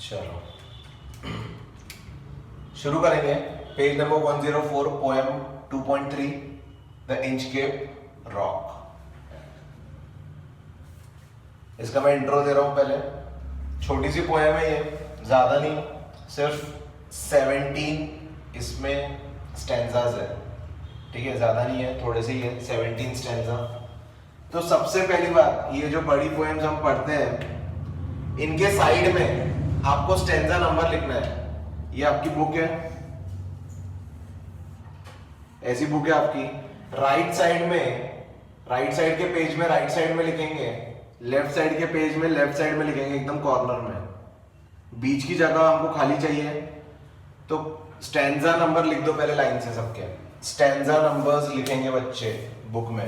चलो शुरू करेंगे। Page number 104, poem 2.3, the Inchcape rock. इसका मैं इंट्रो दे रहा हूं पहले। छोटी सी पोएम है ये, ज्यादा नहीं, सिर्फ 17 इसमें स्टैंजाज है। ठीक है, ज्यादा नहीं है, थोड़े से ही है, 17 स्टैंजा। तो सबसे पहली बात, ये जो बड़ी पोएम्स हम पढ़ते हैं इनके साइड में आपको स्टैंजा नंबर लिखना है। ये आपकी बुक है, ऐसी बुक है आपकी। राइट साइड में, राइट साइड के पेज में राइट साइड में लिखेंगे, लेफ्ट साइड के पेज में लेफ्ट साइड में लिखेंगे, एकदम कॉर्नर में। बीच की जगह हमको खाली चाहिए, तो स्टैंजा नंबर लिख दो पहले लाइन से सबके। स्टैंजा नंबर्स लिखेंगे बच्चे बुक में।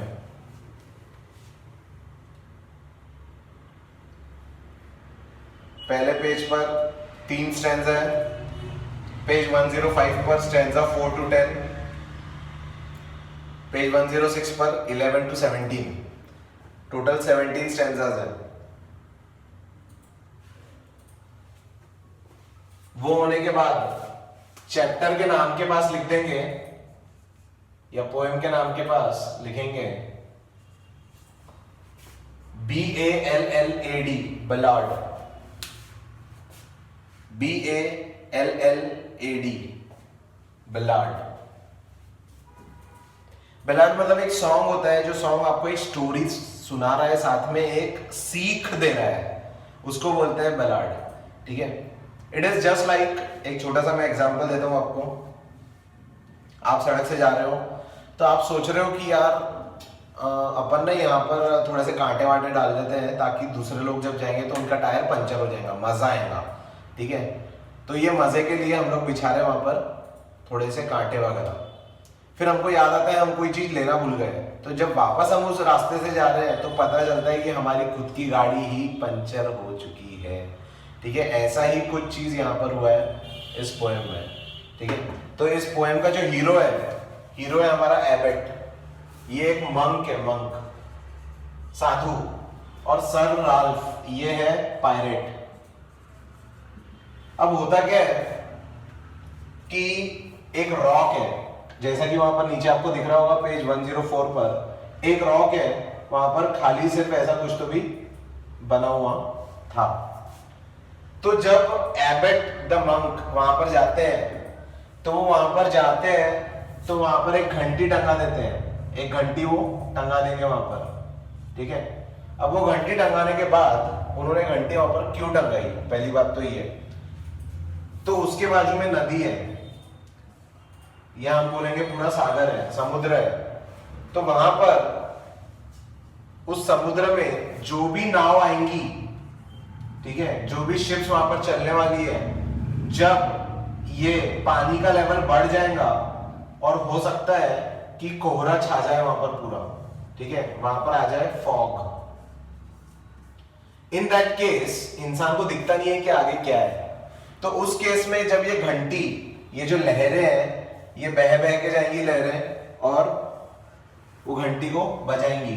पहले पेज पर 3 स्टैंजा है, पेज 105 पर स्टैंजा 4 to 10, पेज 106 पर 11 to 17, टोटल 17 स्टैंजाज है। वो होने के बाद चैप्टर के नाम के पास लिख देंगे या पोएम के नाम के पास लिखेंगे BALLAD, बलाड। BALLAD, बलाड। बलाड मतलब एक सॉन्ग होता है, जो सॉन्ग आपको एक स्टोरी सुना रहा है, साथ में एक सीख दे रहा है, उसको बोलते हैं बलाड। ठीक है, इट इज जस्ट लाइक, एक छोटा सा मैं एग्जांपल देता हूं आपको। आप सड़क से जा रहे हो, तो आप सोच रहे हो कि यार अपन ना यहाँ पर थोड़े से कांटे वाटे डाल देते हैं, ताकि दूसरे लोग जब जाएंगे तो उनका टायर पंचर हो जाएगा, मजा आएगा। ठीक है, तो ये मजे के लिए हम लोग बिछा रहे हैं वहां पर थोड़े से कांटे वगैरह। फिर हमको याद आता है हम कोई चीज लेना भूल गए, तो जब वापस हम उस रास्ते से जा रहे हैं तो पता चलता है कि हमारी खुद की गाड़ी ही पंचर हो चुकी है। ठीक है, ऐसा ही कुछ चीज यहाँ पर हुआ है इस पोएम में। ठीक है, तो इस पोएम का जो हीरो है हमारा एबेट। ये एक मंक है, मंक, साधु। और सर राल्फ ये है पायरेट। अब होता क्या है कि एक रॉक है, जैसा कि वहां पर नीचे आपको दिख रहा होगा पेज 104 पर एक रॉक है, वहां पर खाली सिर्फ ऐसा कुछ तो भी बना हुआ था। तो जब एबेट द मंक वहां पर जाते हैं, तो वो वहां पर जाते हैं तो वहां पर एक घंटी टंगा देते हैं, एक घंटी वो टंगा देंगे वहां पर। ठीक है, अब वो घंटी टंगाने के बाद उन्होंने घंटी वहां पर क्यों टंगाई, पहली बात तो ये। तो उसके बाजू में नदी है, या हम बोलेंगे पूरा सागर है, समुद्र है। तो वहां पर उस समुद्र में जो भी नाव आएंगी, ठीक है, जो भी शिप्स वहां पर चलने वाली है, जब ये पानी का लेवल बढ़ जाएगा और हो सकता है कि कोहरा छा जाए वहां पर पूरा, ठीक है, वहां पर आ जाए फॉग। इन दैट केस इंसान को दिखता नहीं है कि आगे क्या है। तो उस केस में जब ये घंटी, ये जो लहरें हैं, ये बह बह के जाएंगी लहरें और वो घंटी को बजाएंगी।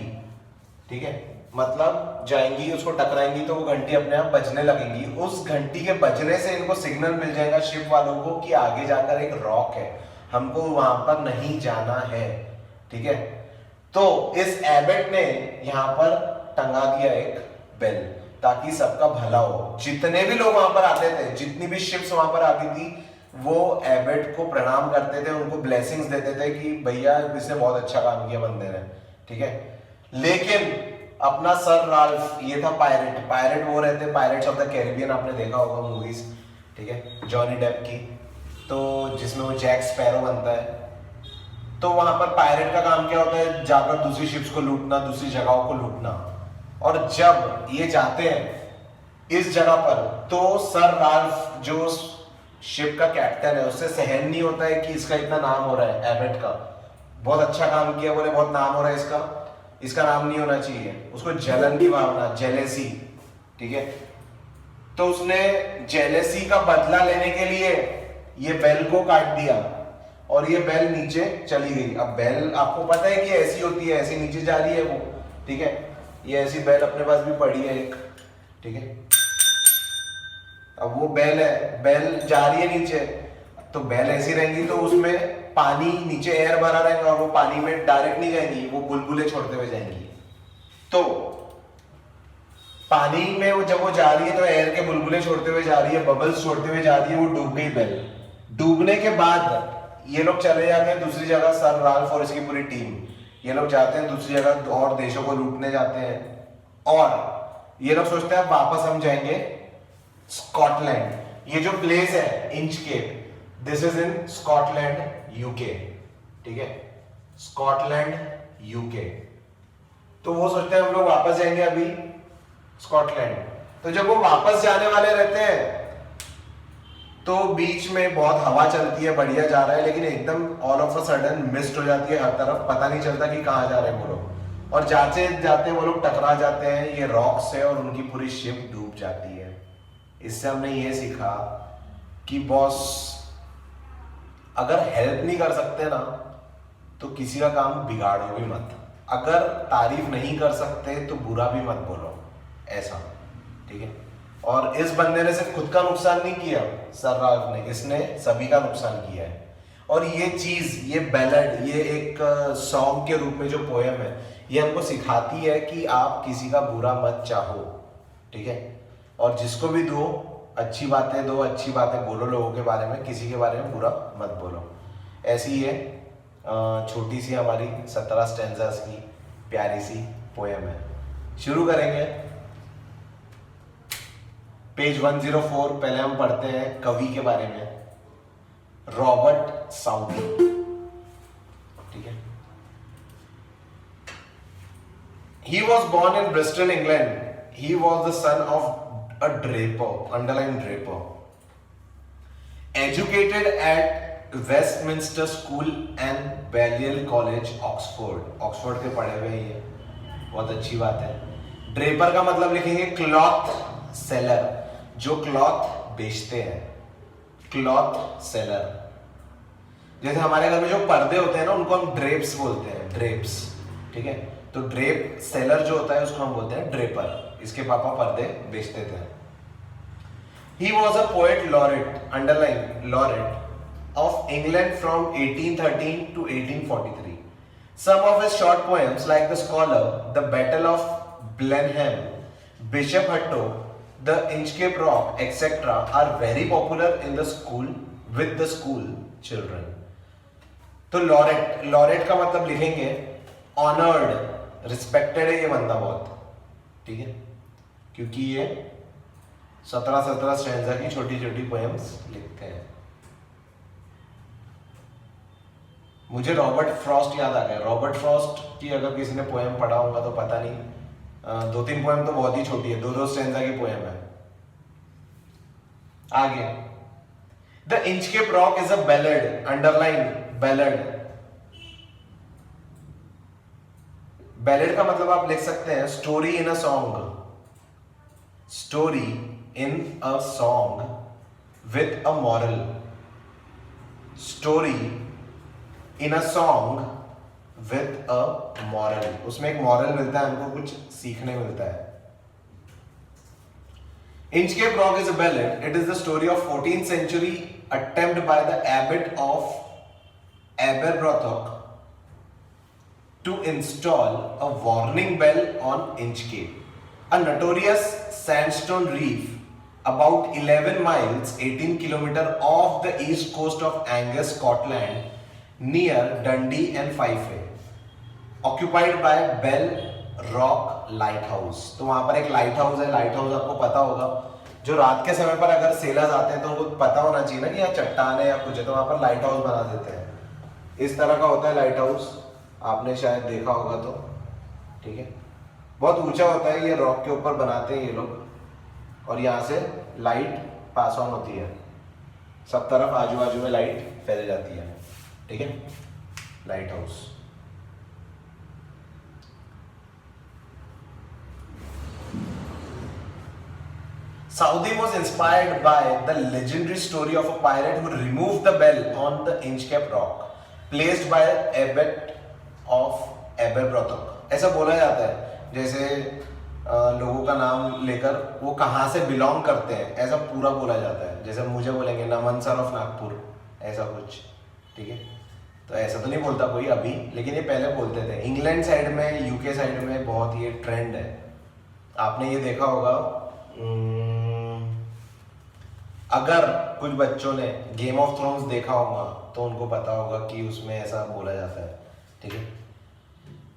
ठीक है, मतलब जाएंगी, उसको टकराएंगी, तो वो घंटी अपने आप बजने लगेंगी। उस घंटी के बजने से इनको सिग्नल मिल जाएगा शिप वालों को कि आगे जाकर एक रॉक है, हमको वहां पर नहीं जाना है। ठीक है, तो इस एबेट ने यहां पर टंगा दिया एक बेल, ताकि सबका भला हो। जितने भी लोग वहां पर आते थे, जितनी भी शिप्स वहां पर आती थी, वो एबेट को प्रणाम करते थे, उनको ब्लेसिंग्स देते थे कि भैया इसने बहुत अच्छा काम किया बंदे ने। ठीक है, लेकिन अपना सर राल्फ ये था पायरेट। पायरेट वो रहते पायरेट्स ऑफ द कैरिबियन, आपने देखा होगा मूवीज, ठीक है, जॉनी डेप की, तो जिसमें वो जैक स्पैरो बनता है। तो वहां पर पायरेट का काम क्या होता है, जाकर दूसरी शिप्स को लूटना, दूसरी जगहों को लूटना। और जब ये जाते हैं इस जगह पर, तो सर राल्फ जो शिप का कैप्टन है, उससे सहन नहीं होता है कि इसका इतना नाम हो रहा है, एबेट का बहुत अच्छा काम किया, बोले बहुत नाम हो रहा है इसका नाम नहीं होना चाहिए। उसको जलन की भावना, जेलेसी। ठीक है, तो उसने जेलेसी का बदला लेने के लिए ये बेल को काट दिया और ये बेल नीचे चली गई। अब बेल आपको पता है कि ऐसी होती है, ऐसी नीचे जा रही है वो। ठीक है, ये ऐसी बेल अपने पास भी पड़ी है एक। ठीक है, अब वो बेल है, बेल जा रही है नीचे, तो बेल ऐसी रहेंगी तो उसमें पानी नीचे एयर भरा रहेगा और वो पानी में डायरेक्ट नहीं जाएंगी, वो बुलबुले छोड़ते हुए जाएंगी। तो पानी में वो जब वो जा रही है तो एयर के बुलबुले छोड़ते हुए जा रही है, बबल्स छोड़ते हुए जा रही है, वो डूब गई बेल। डूबने के बाद ये लोग चले जाते हैं दूसरी जगह, सर राल्फ और इसकी पूरी टीम, ये लोग जाते हैं दूसरी जगह और देशों को लूटने जाते हैं, और ये लोग सोचते हैं वापस हम जाएंगे स्कॉटलैंड। ये जो प्लेस है Inchcape, this is in Scotland UK, ठीक है, स्कॉटलैंड यूके। तो वो सोचते हैं हम लोग वापस जाएंगे अभी स्कॉटलैंड। तो जब वो वापस जाने वाले रहते हैं तो बीच में बहुत हवा चलती है, बढ़िया जा रहा है, लेकिन एकदम all of a sudden mist हो जाती है हर तरफ, पता नहीं चलता कि कहाँ जा रहे हैं वो लोग, और जाते जाते वो लोग टकरा जाते हैं ये रॉक से और उनकी पूरी शिप डूब जाती है। इससे हमने ये सीखा कि बॉस अगर हेल्प नहीं कर सकते ना तो किसी का काम बिगाड़ो भी मत, अगर तारीफ नहीं कर सकते तो बुरा भी मत बोलो, ऐसा, ठीक है। और इस बंदे ने सिर्फ खुद का नुकसान नहीं किया सर राल्फ ने, इसने सभी का नुकसान किया है। और ये चीज, ये बैलेड, ये एक सॉन्ग के रूप में जो पोएम है, ये हमको सिखाती है कि आप किसी का बुरा मत चाहो, ठीक है, और जिसको भी दो अच्छी बातें दो, अच्छी बातें बोलो लोगों के बारे में, किसी के बारे में बुरा मत बोलो। ऐसी ये छोटी सी हमारी 17 स्टैंजास की प्यारी सी पोएम है। शुरू करेंगे पेज 104। पहले हम पढ़ते हैं कवि के बारे में, रॉबर्ट साउदी, ठीक है। He was born in Bristol, England. He was the son of a draper, underline draper. Educated at Westminster School and Balliol College, Oxford. Oxford के पढ़े हुए ये, बहुत अच्छी बात है। ड्रेपर का मतलब लिखेंगे क्लॉथ सेलर, जो क्लॉथ बेचते हैं, क्लॉथ सेलर। जैसे हमारे घर में जो पर्दे होते हैं ना, उनको हम ड्रेप्स बोलते हैं, ड्रेप्स, ठीक है। तो ड्रेप सेलर जो होता है उसको हम बोलते हैं ड्रेपर। इसके पापा पर्दे बेचते थे। He was a poet laureate, underline laureate, of England from 1813 to 1843. Some of his short poems, like The Scholar, The Battle of Blenheim, Bishop Hutto, The Inchcape Rock, etc., are very popular in the school with the school children. तो laureate, laureate का मतलब लिखेंगे honoured, respected है ये बंदा बहुत, ठीक है, क्योंकि ये 17 स्टैंजा की छोटी छोटी पोएम्स लिखते हैं। मुझे रॉबर्ट फ्रॉस्ट याद आ गया। रॉबर्ट फ्रॉस्ट की अगर किसी ने पोएम पढ़ा होगा तो पता नहीं, 2-3 पोएम तो बहुत ही छोटी है, 2-2 स्टैंजा की पोएम है। आगे, the Inchcape rock is a ballad, underline ballad. Ballad का मतलब आप लिख सकते हैं story in a song, story in a song with a moral, story in a song with a moral. उसमें एक मॉरल मिलता है, हमको कुछ सीखने मिलता है। Inchcape Rock is a ballad. It is the story of 14th century attempt by the abbot of Aberbrothock to install a warning bell on Inchcape, a notorious sandstone reef about 11 miles 18 kilometers off the east coast of Angus, Scotland, near Dundee and Fife, occupied by Bell rock light house. तो वहां पर एक light house है। Light house आपको पता होगा, जो रात के समय पर अगर सेलर्स आते हैं तो उनको पता होना चाहिए ना कि यहाँ चट्टान है या कुछ है, तो वहां पर लाइट हाउस बना देते हैं। इस तरह का होता है लाइट हाउस, आपने शायद देखा होगा तो, ठीक है। बहुत ऊंचा होता है, ये रॉक के ऊपर बनाते हैं ये लोग, और यहाँ से लाइट पास ऑन होती है, सब तरफ आजू बाजू में लाइट फैल जाती है, ठीक है, light house. Southey was inspired by the legendary story of a pirate who removed the bell on the Inchcape Rock, placed by abbot of Aberbrothock. ऐसा बोला जाता है, जैसे लोगों का नाम लेकर वो कहाँ से बिलोंग करते हैं ऐसा पूरा बोला जाता है। जैसे मुझे बोलेंगे नमन सर ऑफ नागपुर, ऐसा कुछ, ठीक है। तो ऐसा तो नहीं बोलता कोई अभी, लेकिन ये पहले बोलते थे। इंग्लैंड साइड में, यूके साइड में बहुत ये ट्रेंड है। आपने ये देखा होगा, अगर कुछ बच्चों ने गेम ऑफ थ्रोन्स देखा होगा तो उनको पता होगा कि उसमें ऐसा बोला जाता है, ठीक है।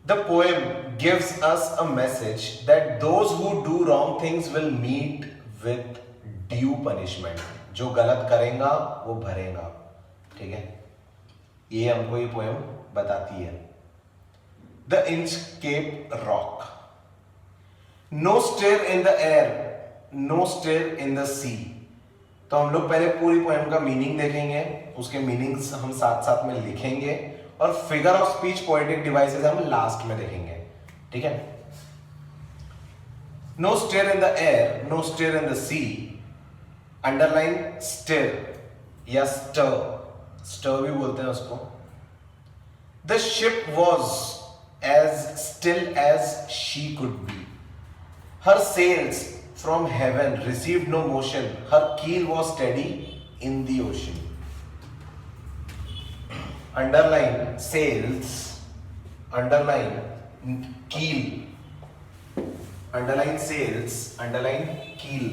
The poem gives us a message that those who do wrong things will meet with due punishment. जो गलत करेगा वो भरेगा, ठीक है। ये हमको ये पोएम बताती है। The Inchcape rock, no stir in the air, no stir in the sea. तो हम लोग पहले पूरी पोएम का मीनिंग देखेंगे, उसके मीनिंग्स हम साथ साथ में लिखेंगे, और figure of speech poetic devices हम लास्ट में देखेंगे, ठीक है। No stir in the air, no stir in the sea, underline stir या स्टर, स्टर भी बोलते हैं उसको। The ship was as still as she could be, her sails from heaven received no motion, her keel was steady in the ocean. Underline sails, underline keel, underline sails, underline keel.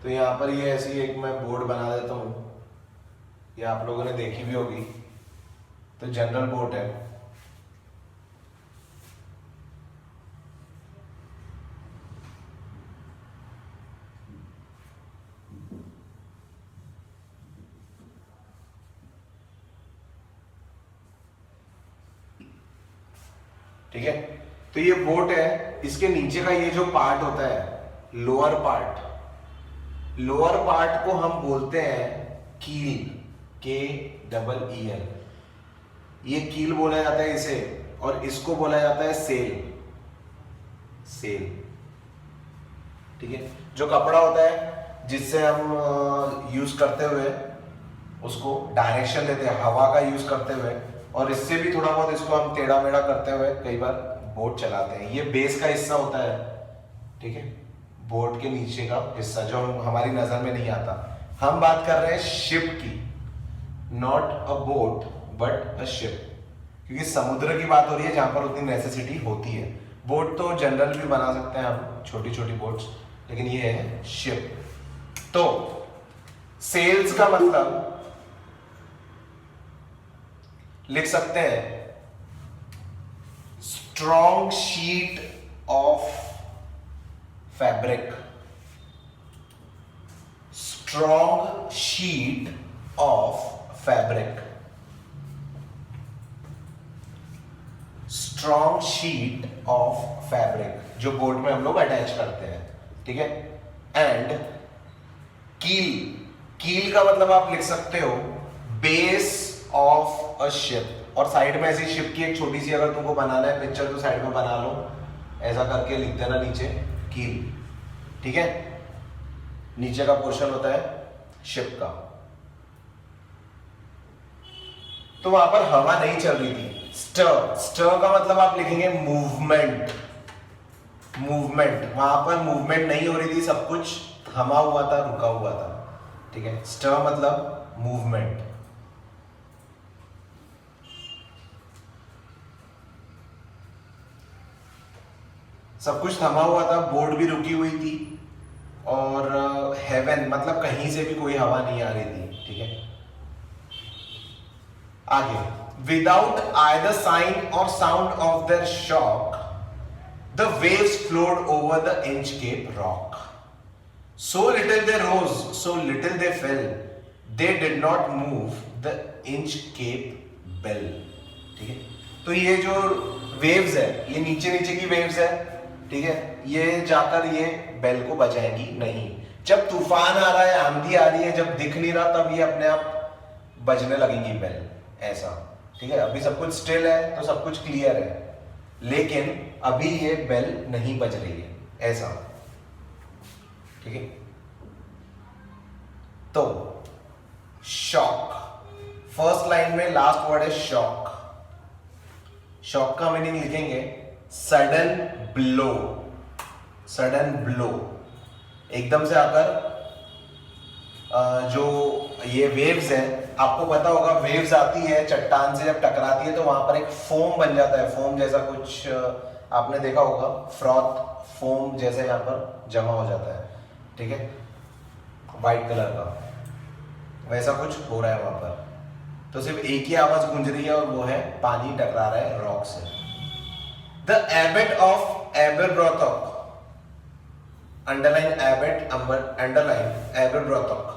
तो यहां पर ये ऐसी एक मैं board बना देता हूं, ये आप लोगों ने देखी भी होगी। तो जनरल बोट है, ठीक है। तो ये बोट है, इसके नीचे का ये जो पार्ट होता है लोअर पार्ट, लोअर पार्ट को हम बोलते हैं कील, KEEL। ये कील बोला जाता है इसे, और इसको बोला जाता है सेल, सेल, ठीक है। जो कपड़ा होता है जिससे हम यूज करते हुए उसको डायरेक्शन देते हैं हवा का यूज करते हुए, और इससे भी थोड़ा बहुत इसको हम टेढ़ा मेढ़ा करते हुए कई बार बोट चलाते हैं। ये बेस का हिस्सा होता है, ठीक है, बोट के नीचे का हिस्सा जो हमारी नजर में नहीं आता। हम बात कर रहे हैं शिप की, not a boat but a ship, क्योंकि समुद्र की बात हो रही है जहां पर उतनी नेसेसिटी होती है। बोट तो जनरल भी बना सकते हैं हम, छोटी छोटी बोट्स, लेकिन ये है शिप। तो सेल्स का मतलब लिख सकते हैं strong sheet of fabric, strong sheet of fabric, strong sheet of fabric, जो बोट में हम लोग अटैच करते हैं, ठीक है। एंड कील, कील का मतलब आप लिख सकते हो बेस ऑफ अ शिप, और साइड में ऐसी शिप की एक छोटी सी अगर तुमको बनाना है पिक्चर तो साइड में बना लो, ऐसा करके लिख देना नीचे कील, ठीक है। नीचे का पोर्शन होता है शिप का। तो वहां पर हवा नहीं चल रही थी, स्टर, स्टर का मतलब आप लिखेंगे मूवमेंट, मूवमेंट, वहां पर मूवमेंट नहीं हो रही थी, सब कुछ थमा हुआ था, रुका हुआ था, ठीक है। स्टर मतलब मूवमेंट। सब कुछ थमा हुआ था, बोर्ड भी रुकी हुई थी, और हेवन मतलब कहीं से भी कोई हवा नहीं आ रही थी, ठीक है। आगे, without either sign or sound of their shock the waves flowed over the Inchcape rock, so little they rose, so little they fell, they did not move the Inchcape bell, ठीक है। तो ये जो वेव्स है, ये नीचे नीचे की वेव्स है, ठीक है, ये जाकर ये बेल को बजाएंगी नहीं। जब तूफान आ रहा है, आंधी आ रही है, जब दिख नहीं रहा, तब ये अपने आप बजने लगेंगी बेल, ऐसा, ठीक है। अभी सब कुछ स्टिल है तो सब कुछ क्लियर है, लेकिन अभी ये बेल नहीं बज रही है, ऐसा, ठीक है। तो शॉक। फर्स्ट लाइन में लास्ट वर्ड है शॉक। शॉक का मीनिंग लिखेंगे सडन ब्लो। सडन ब्लो, एकदम से आकर जो ये वेव्स हैं, आपको पता होगा वेव्स आती है चट्टान से जब टकराती है तो वहां पर एक फोम बन जाता है, फोम जैसा कुछ आपने देखा होगा, फ्रॉथ फोम जैसे यहाँ पर जमा हो जाता है, ठीक है, वाइट कलर का, वैसा कुछ हो रहा है वहां पर। तो सिर्फ एक ही आवाज गूंज रही है और वो है पानी टकरा रहा है रॉक से। The abbot of Aberbrothok, underline abbot, underline Aberbrothok.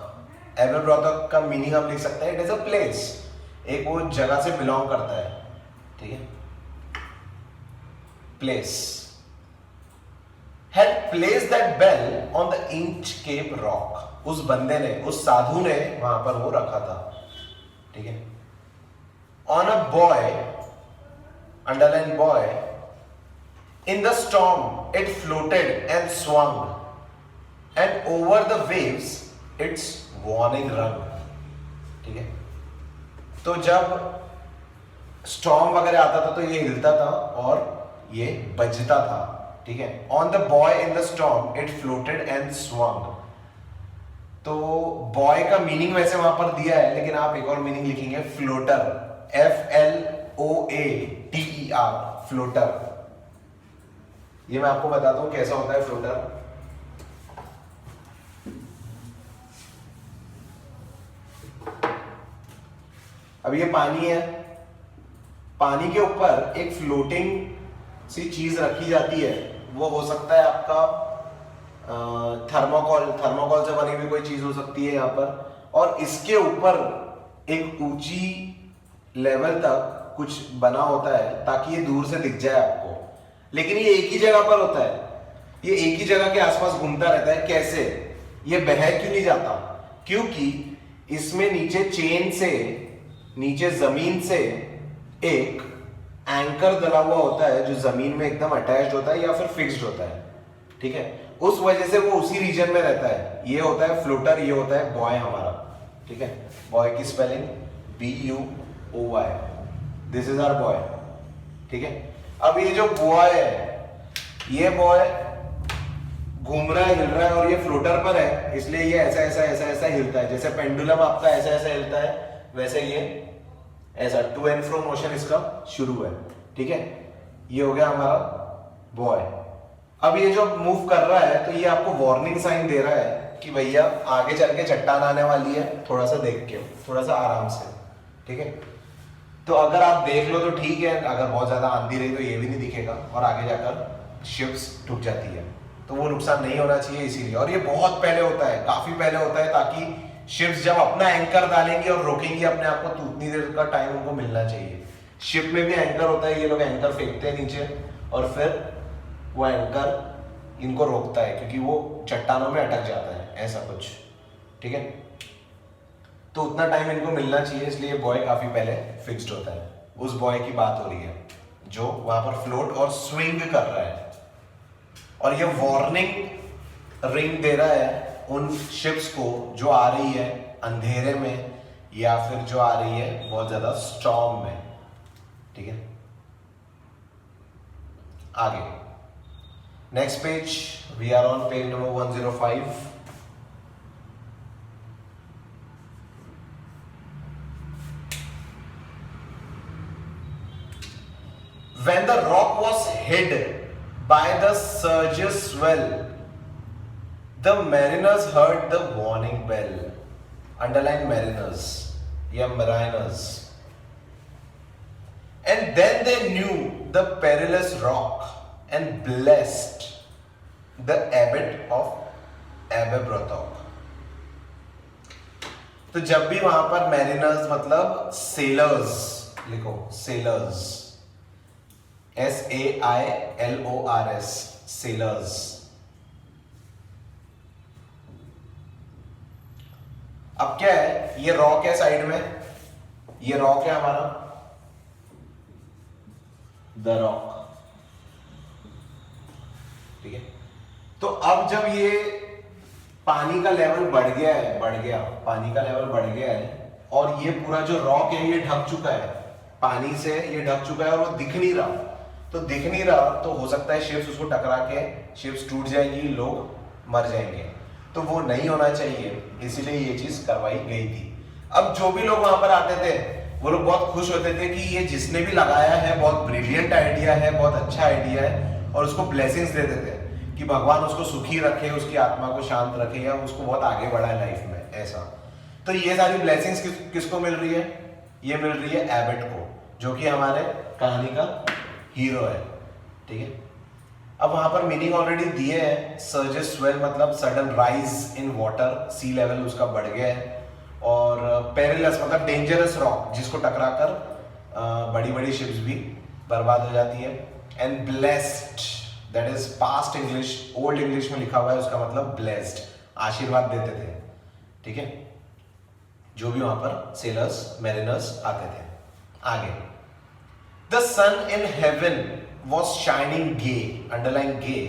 Aberbrothok का मीनिंग हम लिख सकते हैं इट इज अ प्लेस, एक वो जगह से बिलोंग करता है, ठीक है, place. had placed that bell on the Inchcape rock, उस बंदे ने, उस साधु ने वहां पर वो रखा था, ठीक है। on a boy, underline boy, in the storm it floated and swung and over the waves its warning rung, ठीक है। तो जब स्टॉर्म वगैरह आता था तो ये हिलता था और ये बजता था, ठीक है। On the boy in the storm it floated and swung. तो बॉय का मीनिंग वैसे वहां पर दिया है, लेकिन आप एक और मीनिंग लिखेंगे फ्लोटर, FLOATER, फ्लोटर। ये मैं आपको बताता हूं कैसा होता है फ्लोटर। अब ये पानी है, पानी के ऊपर एक फ्लोटिंग सी चीज रखी जाती है, वो हो सकता है आपका थर्मोकॉल, थर्मोकॉल से बनी हुई कोई चीज हो सकती है यहाँ पर, और इसके ऊपर एक ऊंची लेवल तक कुछ बना होता है ताकि ये दूर से दिख जाए आपको, लेकिन ये एक ही जगह पर होता है, ये एक ही जगह के आसपास घूमता रहता है। कैसे? ये बह क्यों नहीं जाता? क्योंकि इसमें नीचे चेन से, नीचे जमीन से एक एंकर डला हुआ होता है जो जमीन में एकदम अटैच्ड होता है या फिर फिक्स्ड होता है, ठीक है। उस वजह से वो उसी रीजन में रहता है। ये होता है फ्लोटर, ये होता है बॉय हमारा, ठीक है। बॉय की spelling BUOY, this is our buoy, ठीक है। अब ये जो बॉय है, ये बॉय घूम रहा है, हिल रहा है और ये फ्लोटर पर है, इसलिए ये ऐसा ऐसा ऐसा ऐसा हिलता है। जैसे पेंडुलम आपका ऐसा ऐसा हिलता है, वैसे ये ऐसा टू एंड फ्रो मोशन इसका शुरू है, ठीक है। ये हो गया हमारा बॉय। अब ये जो मूव कर रहा है तो ये आपको वार्निंग साइन दे रहा है कि भैया आगे चल के चट्टान आने वाली है, थोड़ा सा देख के, थोड़ा सा आराम से, ठीक है। तो अगर आप देख लो तो ठीक है, अगर बहुत ज्यादा आंधी रही तो ये भी नहीं दिखेगा और आगे जाकर शिप्स टूट जाती है, तो वो नुकसान नहीं होना चाहिए इसीलिए। और ये बहुत पहले होता है, काफी पहले होता है, ताकि शिप्स जब अपना एंकर डालेंगे और रोकेंगे अपने आप को तो उतनी देर का टाइम उनको मिलना चाहिए। शिप में भी एंकर होता है, ये लोग एंकर फेंकते हैं नीचे और फिर वो एंकर इनको रोकता है क्योंकि वो चट्टानों में अटक जाता है, ऐसा कुछ, ठीक है। तो उतना टाइम इनको मिलना चाहिए, इसलिए बॉय काफी पहले फिक्स्ड होता है। उस बॉय की बात हो रही है जो वहां पर फ्लोट और स्विंग कर रहा है, और ये वार्निंग रिंग दे रहा है उन शिप्स को जो आ रही है अंधेरे में या फिर जो आ रही है बहुत ज्यादा स्टॉर्म में, ठीक है। आगे next page, we are on page number 105। When the rock was hid by the surge's swell, the mariners heard the warning bell. Underline mariners, yeah, mariners. And then they knew the perilous rock and blessed the abbot of Aberbrothock. तो जब भी वहां पर mariners मतलब sailors लिखो, sailors, SAILORS, sailors। अब क्या है, ये रॉक है साइड में, ये रॉक है हमारा द रॉक, ठीक है। तो अब जब ये पानी का लेवल बढ़ गया है, बढ़ गया, पानी का लेवल बढ़ गया है, और ये पूरा जो रॉक है ये ढक चुका है पानी से, ये ढक चुका है और वो दिख नहीं रहा, तो दिख नहीं रहा तो हो सकता है शिप्स उसको टकरा के शिप्स टूट जाएंगी, लोग मर जाएंगे, तो वो नहीं होना चाहिए, इसीलिए ये चीज करवाई गई थी। अब जो भी लोग वहां पर आते थे वो लोग बहुत खुश होते थे कि ये जिसने भी लगाया है बहुत ब्रिलियंट आइडिया है, बहुत अच्छा आइडिया है, और उसको ब्लेसिंग्स देते थे कि भगवान उसको सुखी रखे, उसकी आत्मा को शांत रखे, या उसको बहुत आगे बढ़ाए लाइफ में, ऐसा। तो ये सारी ब्लेसिंग्स किसको मिल रही है? ये मिल रही है एबट को, जो कि हमारे कहानी का हीरो है, ठीक है। अब वहां पर मीनिंग ऑलरेडी दिए हैं। सर्जेस स्वेल मतलब sudden rise in water, sea level उसका बढ़ गया है, और पेरिलस मतलब डेंजरस रॉक, जिसको टकराकर बड़ी बड़ी शिप्स भी बर्बाद हो जाती है। And blessed, that is past English, old English में लिखा हुआ है, उसका मतलब ब्लेस्ड, आशीर्वाद देते थे, ठीक है, जो भी वहां पर सेलर्स मैरिनर्स आते थे। आगे, the sun in heaven was shining gay, underline gay.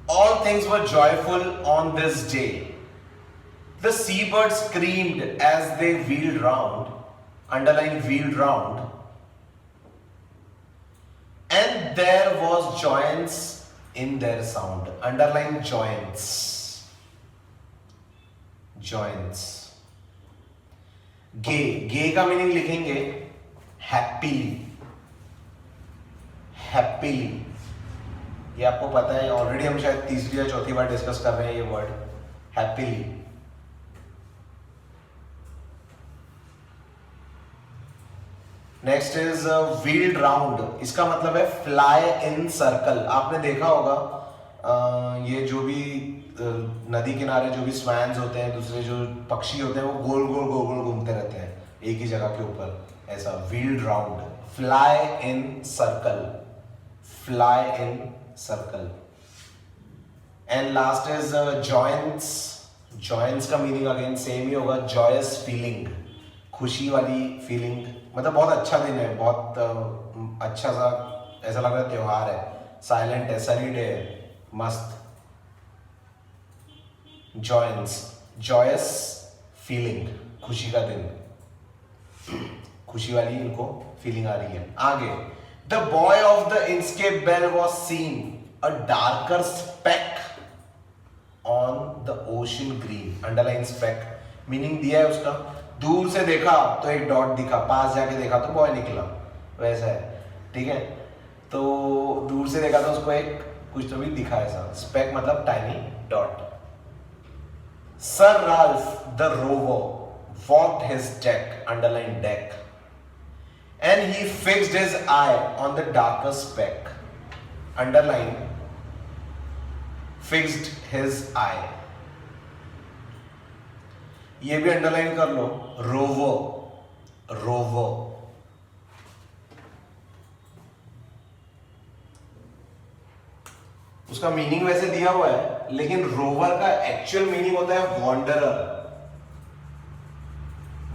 All things were joyful on this day. The seabirds screamed as they wheeled round, underline wheeled round. And there was joyance in their sound, underline joyance. Joyance. Gay, gay का meaning लिखेंगे happily. Happily, ये आपको पता है, already हम शायद तीसरी या चौथी बार डिस्कस कर रहे हैं ये word happily. Next is wheeled round, इसका मतलब है फ्लाई इन सर्कल। आपने देखा होगा ये जो भी नदी किनारे जो भी स्वैन्स होते हैं, दूसरे जो पक्षी होते हैं, वो गोल गोल गोल गोल घूमते रहते हैं एक ही जगह के ऊपर, ऐसा wheeled round, fly in circle, fly in circle. And last is joyance. Joyance का मीनिंग अगेन सेम ही होगा, joyous feeling, खुशी वाली फीलिंग, मतलब बहुत अच्छा दिन है, बहुत अच्छा सा ऐसा लग रहा है त्योहार है, साइलेंट है, सनी डे है, मस्त। joyance, joyous feeling, खुशी का दिन, खुशी वाली इनको फीलिंग आ रही है। आगे, The boy of the Inkscape bell was seen, a darker speck on the ocean green, underline speck, meaning दिया है उसका, दूर से देखा तो एक डॉट दिखा, पास जाके देखा तो बॉय निकला, वैसा है, ठीक है। तो दूर से देखा तो उसको एक कुछ तो भी दिखा, ऐसा स्पेक मतलब tiny dot. Sir Ralph the rover walked his deck, underline deck, and he fixed his eye on the darker speck, underline fixed his eye, ये भी अंडरलाइन कर लो, रोवर, रोवर। उसका मीनिंग वैसे दिया हुआ है, लेकिन रोवर का एक्चुअल मीनिंग होता है वॉन्डरर।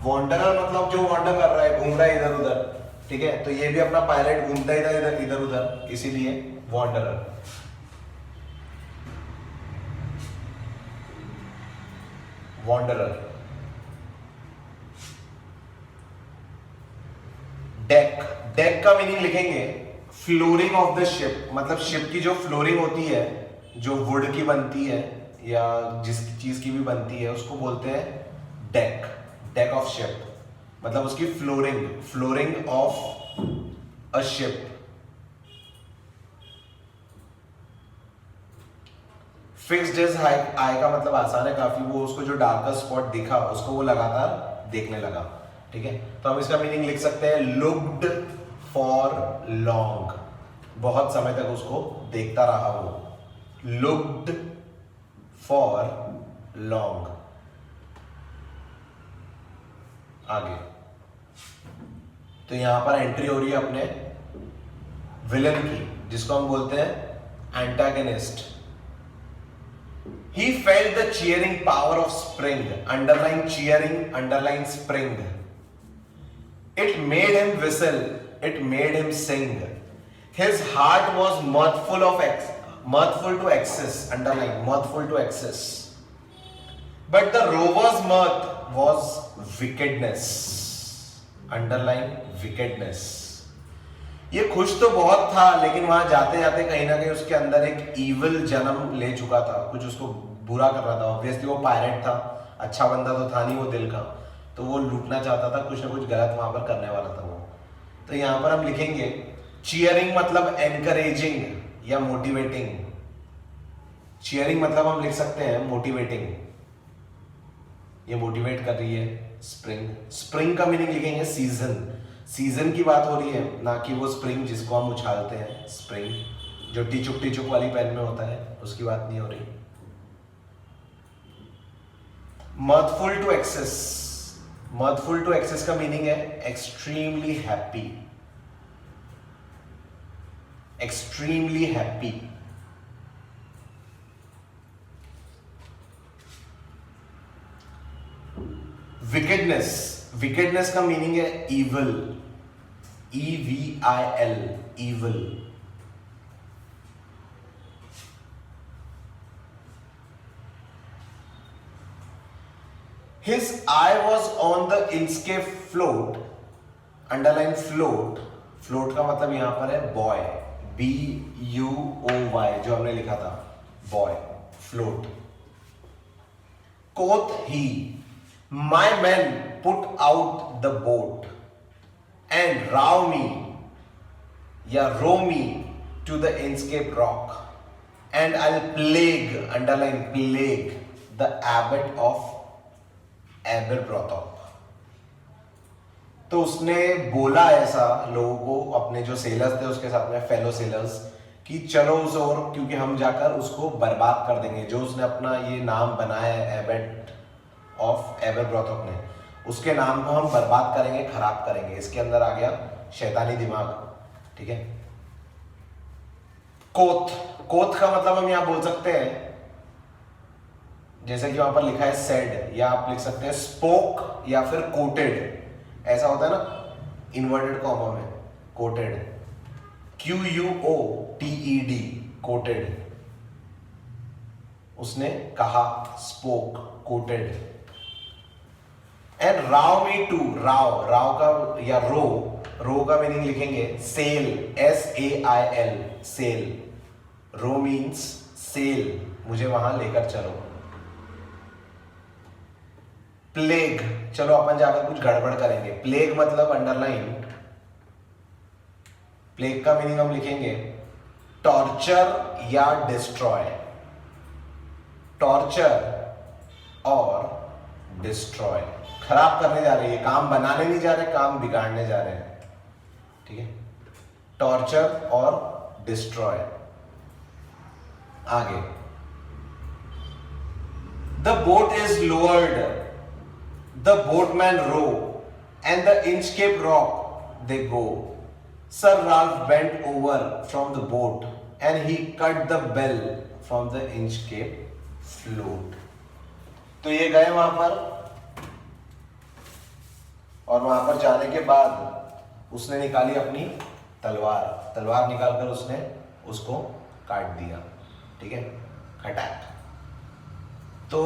वॉन्डरर मतलब जो वॉन्डर कर रहा है, घूम रहा है इधर उधर, ठीक है। तो ये भी अपना पायलट घूमता है इधर इधर उधर, इसीलिए वॉन्डरर। वॉन्डरर। डेक, डेक का मीनिंग लिखेंगे फ्लोरिंग ऑफ द शिप, मतलब शिप की जो फ्लोरिंग होती है, जो वुड की बनती है या जिस चीज की भी बनती है, उसको बोलते हैं डेक, डेक ऑफ शिप, मतलब उसकी flooring, flooring of a ship. Fixed his eye का मतलब आसान है काफी, वो उसको जो डार्कर स्पॉट दिखा उसको वो लगातार देखने लगा, ठीक है। तो हम इसका मीनिंग लिख सकते हैं लुक्ड फॉर लॉन्ग, बहुत समय तक उसको देखता रहा वो, लुक्ड फॉर लॉन्ग। आगे तो यहां पर एंट्री हो रही है अपने विलन की, जिसको हम बोलते हैं antagonist. He felt the cheering power of spring, underline cheering, underline spring. It made him whistle, it made him sing. His heart was mirthful to excess, underline mirthful to excess. But the rover's mirth was wickedness, underline wickedness. ये खुश तो बहुत था, लेकिन वहां जाते जाते कहीं ना कहीं उसके अंदर एक इविल जन्म ले चुका था, कुछ उसको बुरा कर रहा था। ऑब्वियसली वो पायरेट था, अच्छा बंदा तो था नहीं वो दिल का, तो वो लूटना चाहता था, कुछ ना कुछ गलत वहां पर करने वाला था वो। तो यहां पर हम लिखेंगे चीयरिंग मतलब एनकरेजिंग या मोटिवेटिंग। चीयरिंग मतलब हम लिख सकते हैं मोटिवेटिंग, ये मोटिवेट कर रही है स्प्रिंग। स्प्रिंग का मीनिंग लिखेंगे सीजन, सीजन की बात हो रही है, ना कि वो स्प्रिंग जिसको हम उछालते हैं। स्प्रिंग जो टिचुक टिचुक वाली पेन में होता है, उसकी बात नहीं हो रही। mirthful to excess, mirthful to excess का मीनिंग है extremely happy, extremely happy. Wickedness, wickedness का मीनिंग है evil, EVIL, evil. His eye was on the Inkscape float, underline float. Float का मतलब यहां पर है बॉय, BUOY, जो हमने लिखा था boy, float. Quoth he, my men put out the boat and row me या row me to the Inkscape rock and I'll plague, underline plague, the abbot of Aberbrothok। तो उसने बोला ऐसा लोगों को, अपने जो सेलर्स थे उसके साथ में, फेलो सेलर्स, कि चलो उसे, और क्योंकि हम जाकर उसको बर्बाद कर देंगे, जो उसने अपना ये नाम बनाया है एबेट ऑफ एबरब्रॉथॉक ने, उसके नाम को हम बर्बाद करेंगे, खराब करेंगे। इसके अंदर आ गया शैतानी दिमाग, ठीक है। कोथ, कोथ का मतलब हम यहां बोल सकते हैं, जैसे कि वहां पर लिखा है सेड, या आप लिख सकते हैं स्पोक या फिर कोटेड, ऐसा होता है ना इन्वर्टेड कॉमा में, कोटेड, QUOTED, कोटेड। उसने कहा, spoke, quoted. And row me to, row, row का या रो का मीनिंग लिखेंगे sail, SAIL, sail. Row means sail, मुझे वहां लेकर चलो। प्लेग, चलो अपन जाकर कुछ गड़बड़ करेंगे। प्लेग मतलब अंडरलाइन, प्लेग का मीनिंग हम लिखेंगे टॉर्चर या डिस्ट्रॉय, टॉर्चर और डिस्ट्रॉय। खराब करने जा रहे हैं, काम बनाने नहीं जा रहे, काम बिगाड़ने जा रहे हैं, ठीक है। टॉर्चर और डिस्ट्रॉय। आगे, the boat is lowered, the boatman row and the Inkscape rock they go. Sir Ralph bent over from the boat and he cut the bell from the Inkscape float. तो ये गए वहां पर, और वहां पर जाने के बाद उसने निकाली अपनी तलवार, तलवार निकालकर उसने उसको काट दिया, ठीक है, खटाक। तो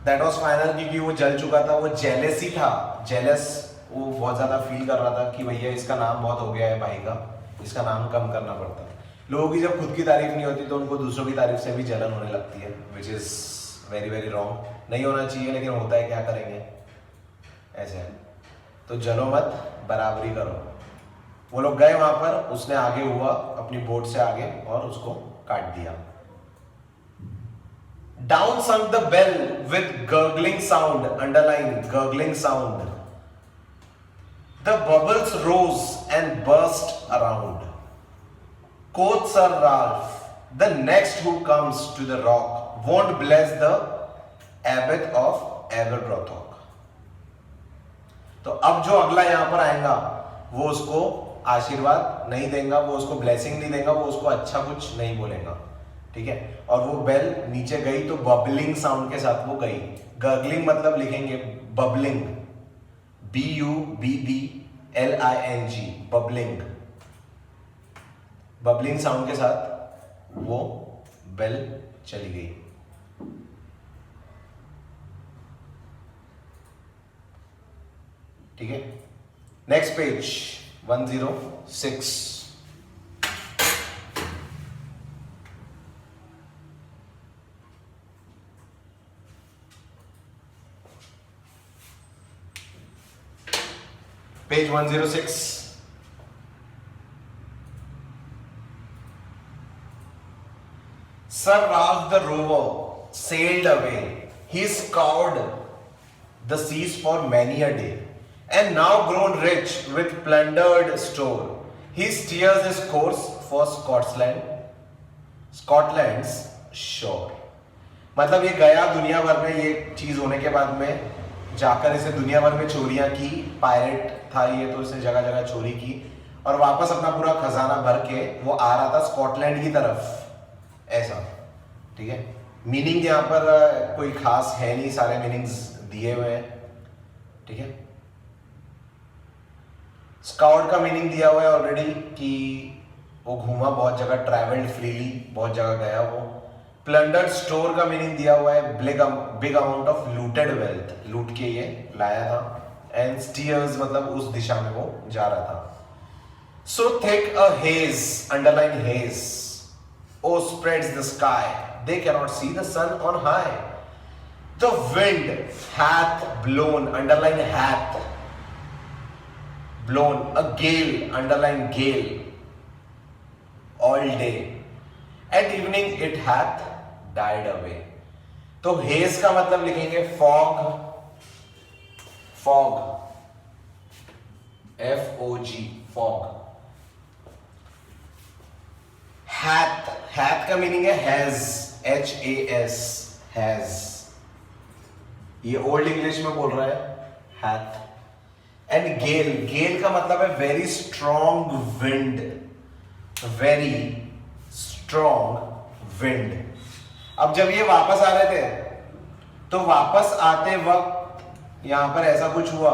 दैट वॉज फाइनल, क्योंकि वो जल चुका था, वो जेलस ही था, जेलस, वो बहुत ज्यादा फील कर रहा था कि भैया इसका नाम बहुत हो गया है भाई का, इसका नाम कम करना पड़ता है। लोगों की जब खुद की तारीफ नहीं होती तो उनको दूसरों की तारीफ से भी जलन होने लगती है, which is very very wrong, नहीं होना चाहिए, लेकिन होता है, क्या करेंगे, ऐसे है। तो जलो मत, बराबरी करो। वो लोग गए वहां पर, उसने आगे हुआ अपनी बोट से आगे और उसको काट दिया। Down sunk the bell with gurgling sound, underline gurgling sound. The bubbles rose and burst around. Quoth Sir Ralph, the next who comes to the rock won't bless the abbot of Aberbrothok. तो अब जो अगला यहां पर आएगा वो उसको आशीर्वाद नहीं देगा, वो उसको ब्लेसिंग नहीं देगा, वो उसको अच्छा कुछ नहीं बोलेगा, ठीक है। और वो बेल नीचे गई तो बबलिंग साउंड के साथ वो गई। गर्गलिंग मतलब लिखेंगे bubbling, BUBBLING, bubbling, bubbling sound के साथ वो बेल चली गई। ठीक है, next page 106. Page 106. Sir Ralph the rover sailed away. He scoured the seas for many a day, and now grown rich with plundered store, he steers his course for Scotland's shore. मतलब ये गया दुनिया भर में, ये चीज होने के बाद में जाकर इसे दुनिया भर में चोरियां की, पायरेट था ये, तो इसे जगह जगह चोरी की और वापस अपना पूरा खजाना भर के वो आ रहा था स्कॉटलैंड की तरफ, ऐसा. ठीक है, मीनिंग यहाँ पर कोई खास है नहीं, सारे मीनिंग्स दिए हुए हैं. ठीक है, स्काउट का मीनिंग दिया हुआ है ऑलरेडी कि वो घूमा बहुत जगह, ट्रैवल्ड फ्रीली, बहुत जगह गया वो. प्लंडर्ड स्टोर का मीनिंग दिया हुआ है big amount of looted wealth, लूट के ये लाया था. एंड स्टीयर्स मतलब उस दिशा में वो जा रहा था. So thick a haze, underline haze, o'erspreads the sky, they cannot see the sun on high. The wind hath blown, underline hath blown, a gale, underline gale, all day. At evening it hath died away. तो haze का मतलब लिखेंगे fog, fog, F-O-G, fog. hath, hath का meaning है has, H-A-S, has. ये old English में बोल रहा है hath. एंड गेल, गेल का मतलब है very strong wind, very strong wind. अब जब ये वापस आ रहे थे तो वापस आते वक्त यहां पर ऐसा कुछ हुआ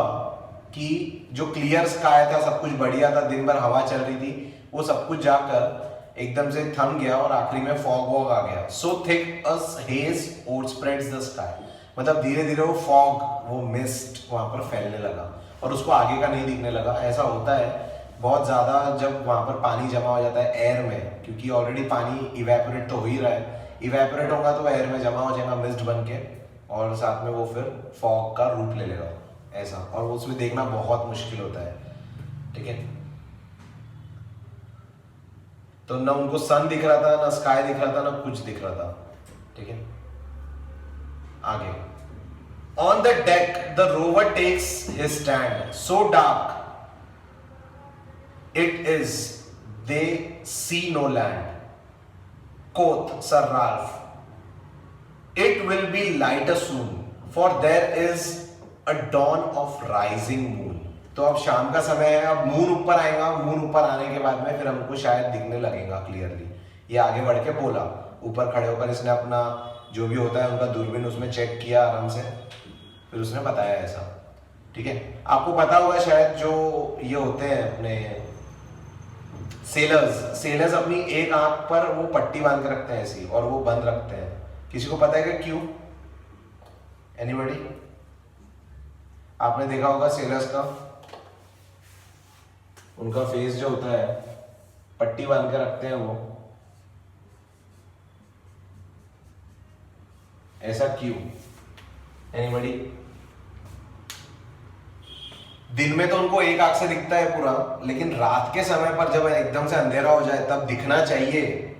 कि जो क्लियर स्काई था, सब कुछ बढ़िया था, दिन भर हवा चल रही थी, वो सब कुछ जाकर एकदम से थम गया और आखिरी में फॉग वॉग आ गया. So thick a haze overspreads the sky, मतलब धीरे धीरे वो फॉग, वो मिस्ट वहां पर फैलने लगा और उसको आगे का नहीं दिखने लगा. ऐसा होता है बहुत ज्यादा जब वहां पर पानी जमा हो जाता है एयर में, क्योंकि ऑलरेडी पानी इवेपोरेट तो हो ही रहा है. इवेपोरेट होगा तो एयर में जमा हो जाएगा मिस्ट बन के, और साथ में वो फिर फॉग का रूप ले लेगा ऐसा, और वो उसमें देखना बहुत मुश्किल होता है. ठीक है, तो ना उनको सन दिख रहा था, ना स्काई दिख रहा था, ना कुछ दिख रहा था. ठीक है, आगे. On the deck the rover takes his stand, so dark it is they see no land. Quoth Sir Ralph, it will be lighter soon, for there is a dawn of rising moon. तो अब शाम का समय है, अब moon ऊपर आएगा, moon ऊपर आने के बाद में फिर हमको शायद दिखने लगेगा क्लियरली. ये आगे बढ़ के बोला, ऊपर खड़े होकर इसने अपना जो भी होता है उनका दूरबीन उसमें चेक किया आराम से, फिर उसने बताया ऐसा. ठीक है, आपको पता होगा शायद जो ये होते हैं अपने सेलर्स अपनी एक आंख पर वो पट्टी बांध के रखते हैं ऐसी, और वो बंद रखते हैं. किसी को पता है कि क्यों? एनीबॉडी? आपने देखा होगा सेलर्स का, उनका फेस जो होता है पट्टी बांध के रखते हैं वो, ऐसा क्यों? एनीबॉडी? दिन में तो उनको एक आंख से दिखता है पूरा, लेकिन रात के समय पर जब एकदम से अंधेरा हो जाए तब दिखना चाहिए,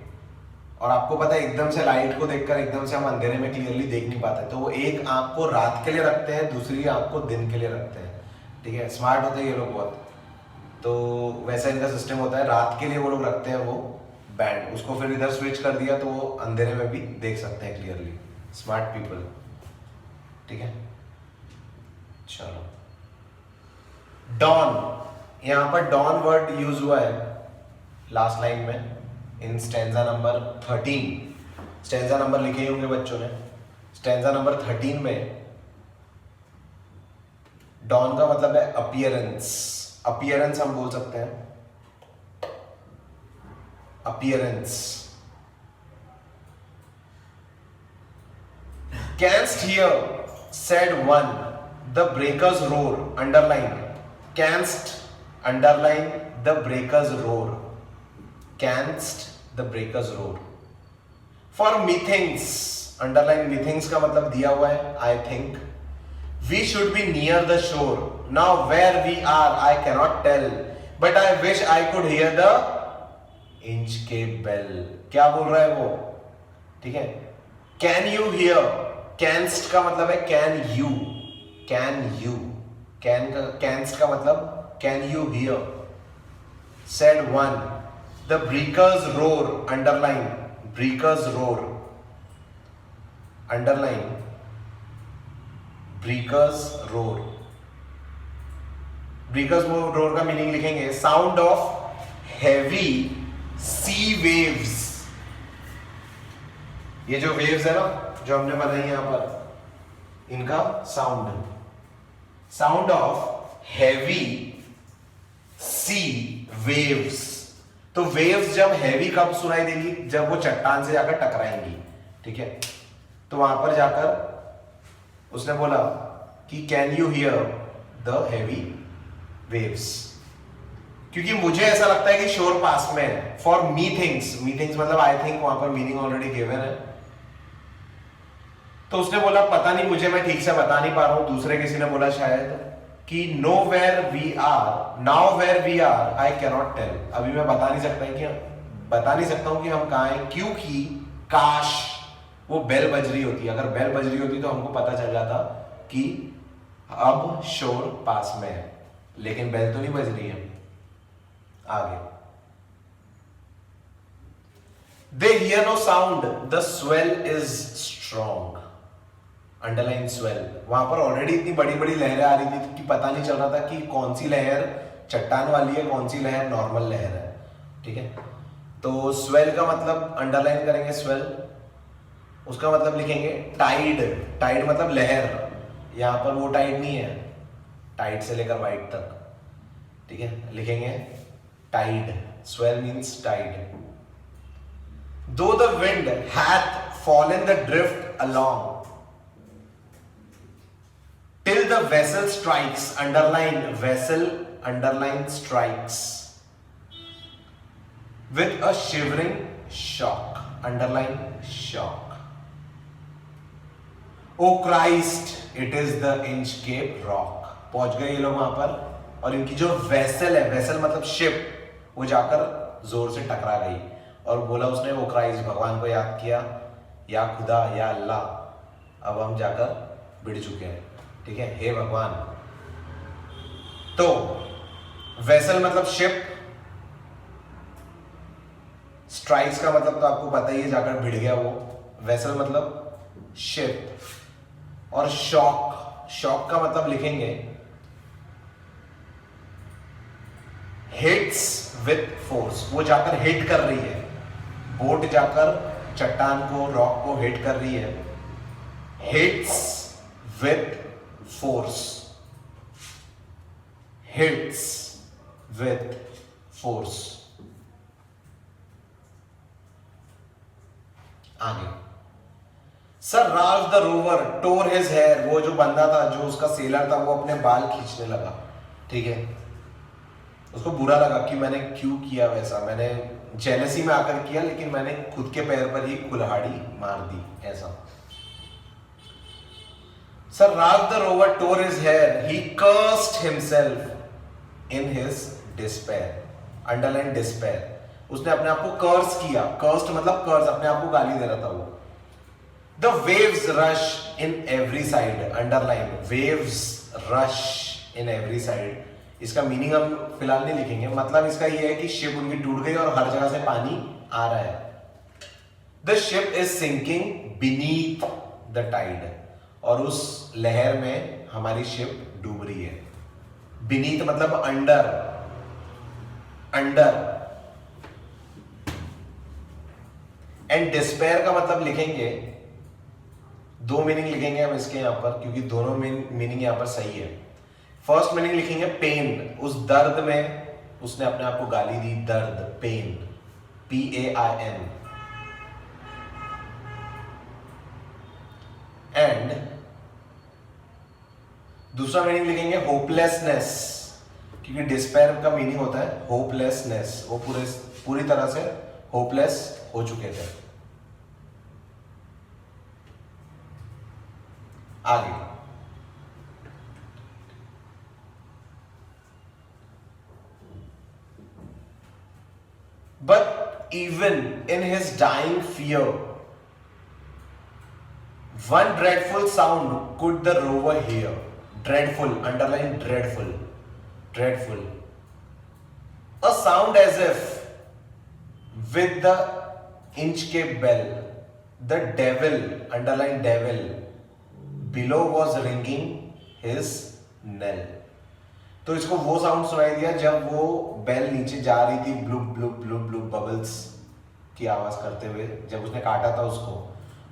और आपको पता है एकदम से लाइट को देखकर एकदम से हम अंधेरे में क्लियरली देख नहीं पाते, तो वो एक आंख को रात के लिए रखते हैं, दूसरी आंख को दिन के लिए रखते हैं. ठीक है, स्मार्ट होते हैं ये लोग बहुत. तो वैसा इनका सिस्टम होता है, रात के लिए वो लोग रखते हैं वो बैंड, उसको फिर इधर स्विच कर दिया तो वो अंधेरे में भी देख सकते हैं क्लियरली. Smart people. ठीक है, चलो. डॉन, यहां पर डॉन वर्ड यूज हुआ है लास्ट लाइन में इन स्टैंजा नंबर 13. स्टैंजा नंबर लिखे ही होंगे बच्चों ने. स्टैंजा नंबर 13 में डॉन का मतलब है अपीयरेंस. अपीयरेंस हम बोल सकते हैं, appearance. Canst hear, said one, the breakers roar, underline, Canst underline the breakers roar. Canst the breakers roar. For methinks, underline methinks का मतलब दिया हुआ है I think. We should be near the shore. Now where we are I cannot tell, but I wish I could hear the Inchcape bell. क्या बोल रहा है वो? ठीक है. Can you hear? Canst का मतलब है can you. Can you? Canst का मतलब can you hear? Said one. The breakers roar. Underline. Breakers roar. Underline. Breakers roar. Breakers roar का मीनिंग लिखेंगे sound of heavy sea waves. ये जो waves है ना जो हमने बनाई यहां पर, इनका sound of heavy sea waves. तो वेव्स जब हैवी कब सुनाई देगी? जब वो चट्टान से जाकर टकराएंगी. ठीक है, तो वहां पर जाकर उसने बोला कि can you here the heavy waves, क्योंकि मुझे ऐसा लगता है कि शोर पास में है. फॉर मी थिंग्स मतलब आई थिंक, वहां पर मीनिंग ऑलरेडी गिवन है. तो उसने बोला पता नहीं मुझे, मैं ठीक से बता नहीं पा रहा हूं. दूसरे किसी ने बोला शायद कि no where we are, now where we are I cannot tell. अभी मैं बता नहीं सकता हूं कि हम कहां हैं, क्योंकि काश वो बेल बज रही होती. अगर बेल बज रही होती तो हमको पता चल जाता कि अब शोर पास में है, लेकिन बेल तो नहीं बज रही है. आगे they hear no sound the swell is strong. Underline swell. वहां पर ऑलरेडी इतनी बड़ी बड़ी लहरें आ रही थी कि पता नहीं चल रहा था कि कौन सी लहर चट्टान वाली है, कौन सी लहर नॉर्मल लहर है. ठीक है, तो स्वेल का मतलब अंडरलाइन करेंगे. स्वेल उसका मतलब लिखेंगे टाइड. टाइड मतलब लहर. यहां पर वो टाइड नहीं है, टाइड से लेकर वाइट तक. ठीक है, लिखेंगे tide. Swell means tide. Though the wind hath fallen the drift along till the vessel strikes. Underline vessel, underline strikes with a shivering shock. Underline shock. Oh Christ, it is the Inchcape rock. पहुंच गए ये लोग वहां पर, और इनकी जो vessel है, वेसल मतलब शिप, वो जाकर जोर से टकरा गई. और बोला उसने ओ क्राइस्ट, भगवान को याद किया, या खुदा या अल्लाह, अब हम जाकर बिड़ चुके हैं. ठीक है, हे भगवान. तो वेसल मतलब शिप, स्ट्राइक्स का मतलब तो आपको पता ही है, जाकर भिड़ गया वो. वेसल मतलब शिप. और शॉक का मतलब लिखेंगे हिट्स विथ फोर्स. वो जाकर हिट कर रही है, बोट जाकर चट्टान को, रॉक को हिट कर रही है. Hits with force. Hits with force. आगे sir Ralph the rover tore his hair. वो जो बंदा था, जो उसका सेलर था, वो अपने बाल खींचने लगा. ठीक है, उसको बुरा लगा कि मैंने क्यों किया वैसा, मैंने जेलसी में आकर किया, लेकिन मैंने खुद के पैर पर ही कुल्हाड़ी मार दी ऐसा. Sir Ralph the rover tore his hair. He cursed himself in his despair. Underline despair. उसने अपने आप को कर्स किया. Cursed मतलब कर्स, अपने आप को गाली दे रहा था वो. The waves rush in every side. Underline waves rush in every side. इसका मीनिंग हम फिलहाल नहीं लिखेंगे. मतलब इसका ये है कि शिप उनकी टूट गई और हर जगह से पानी आ रहा है. The ship is sinking beneath the tide. और उस लहर में हमारी शिप डूब रही है. बीनीथ मतलब अंडर. एंड डिस्पेयर का मतलब लिखेंगे, दो मीनिंग लिखेंगे हम इसके यहां पर, क्योंकि दोनों मीनिंग यहां पर सही है. फर्स्ट मीनिंग लिखेंगे पेन. उस दर्द में उसने अपने आप को गाली दी. दर्द, पेन, PAIN. एंड दूसरा मीनिंग लिखेंगे होपलेसनेस. क्योंकि डिस्पेयर का मीनिंग होता है होपलेसनेस, वो पूरी तरह से होपलेस हो चुके थे। आगे, but even in his dying fear, one dreadful sound could the rover hear. Dreadful, underline dreadful, dreadful. A sound as if with the Inchcape bell, the devil, underline devil, below was ringing his knell. तो इसको वो sound सुनाई दिया जब वो bell नीचे जा रही थी, bloop bloop bloop bloop bubbles की आवाज करते हुए, जब उसने काटा था उसको।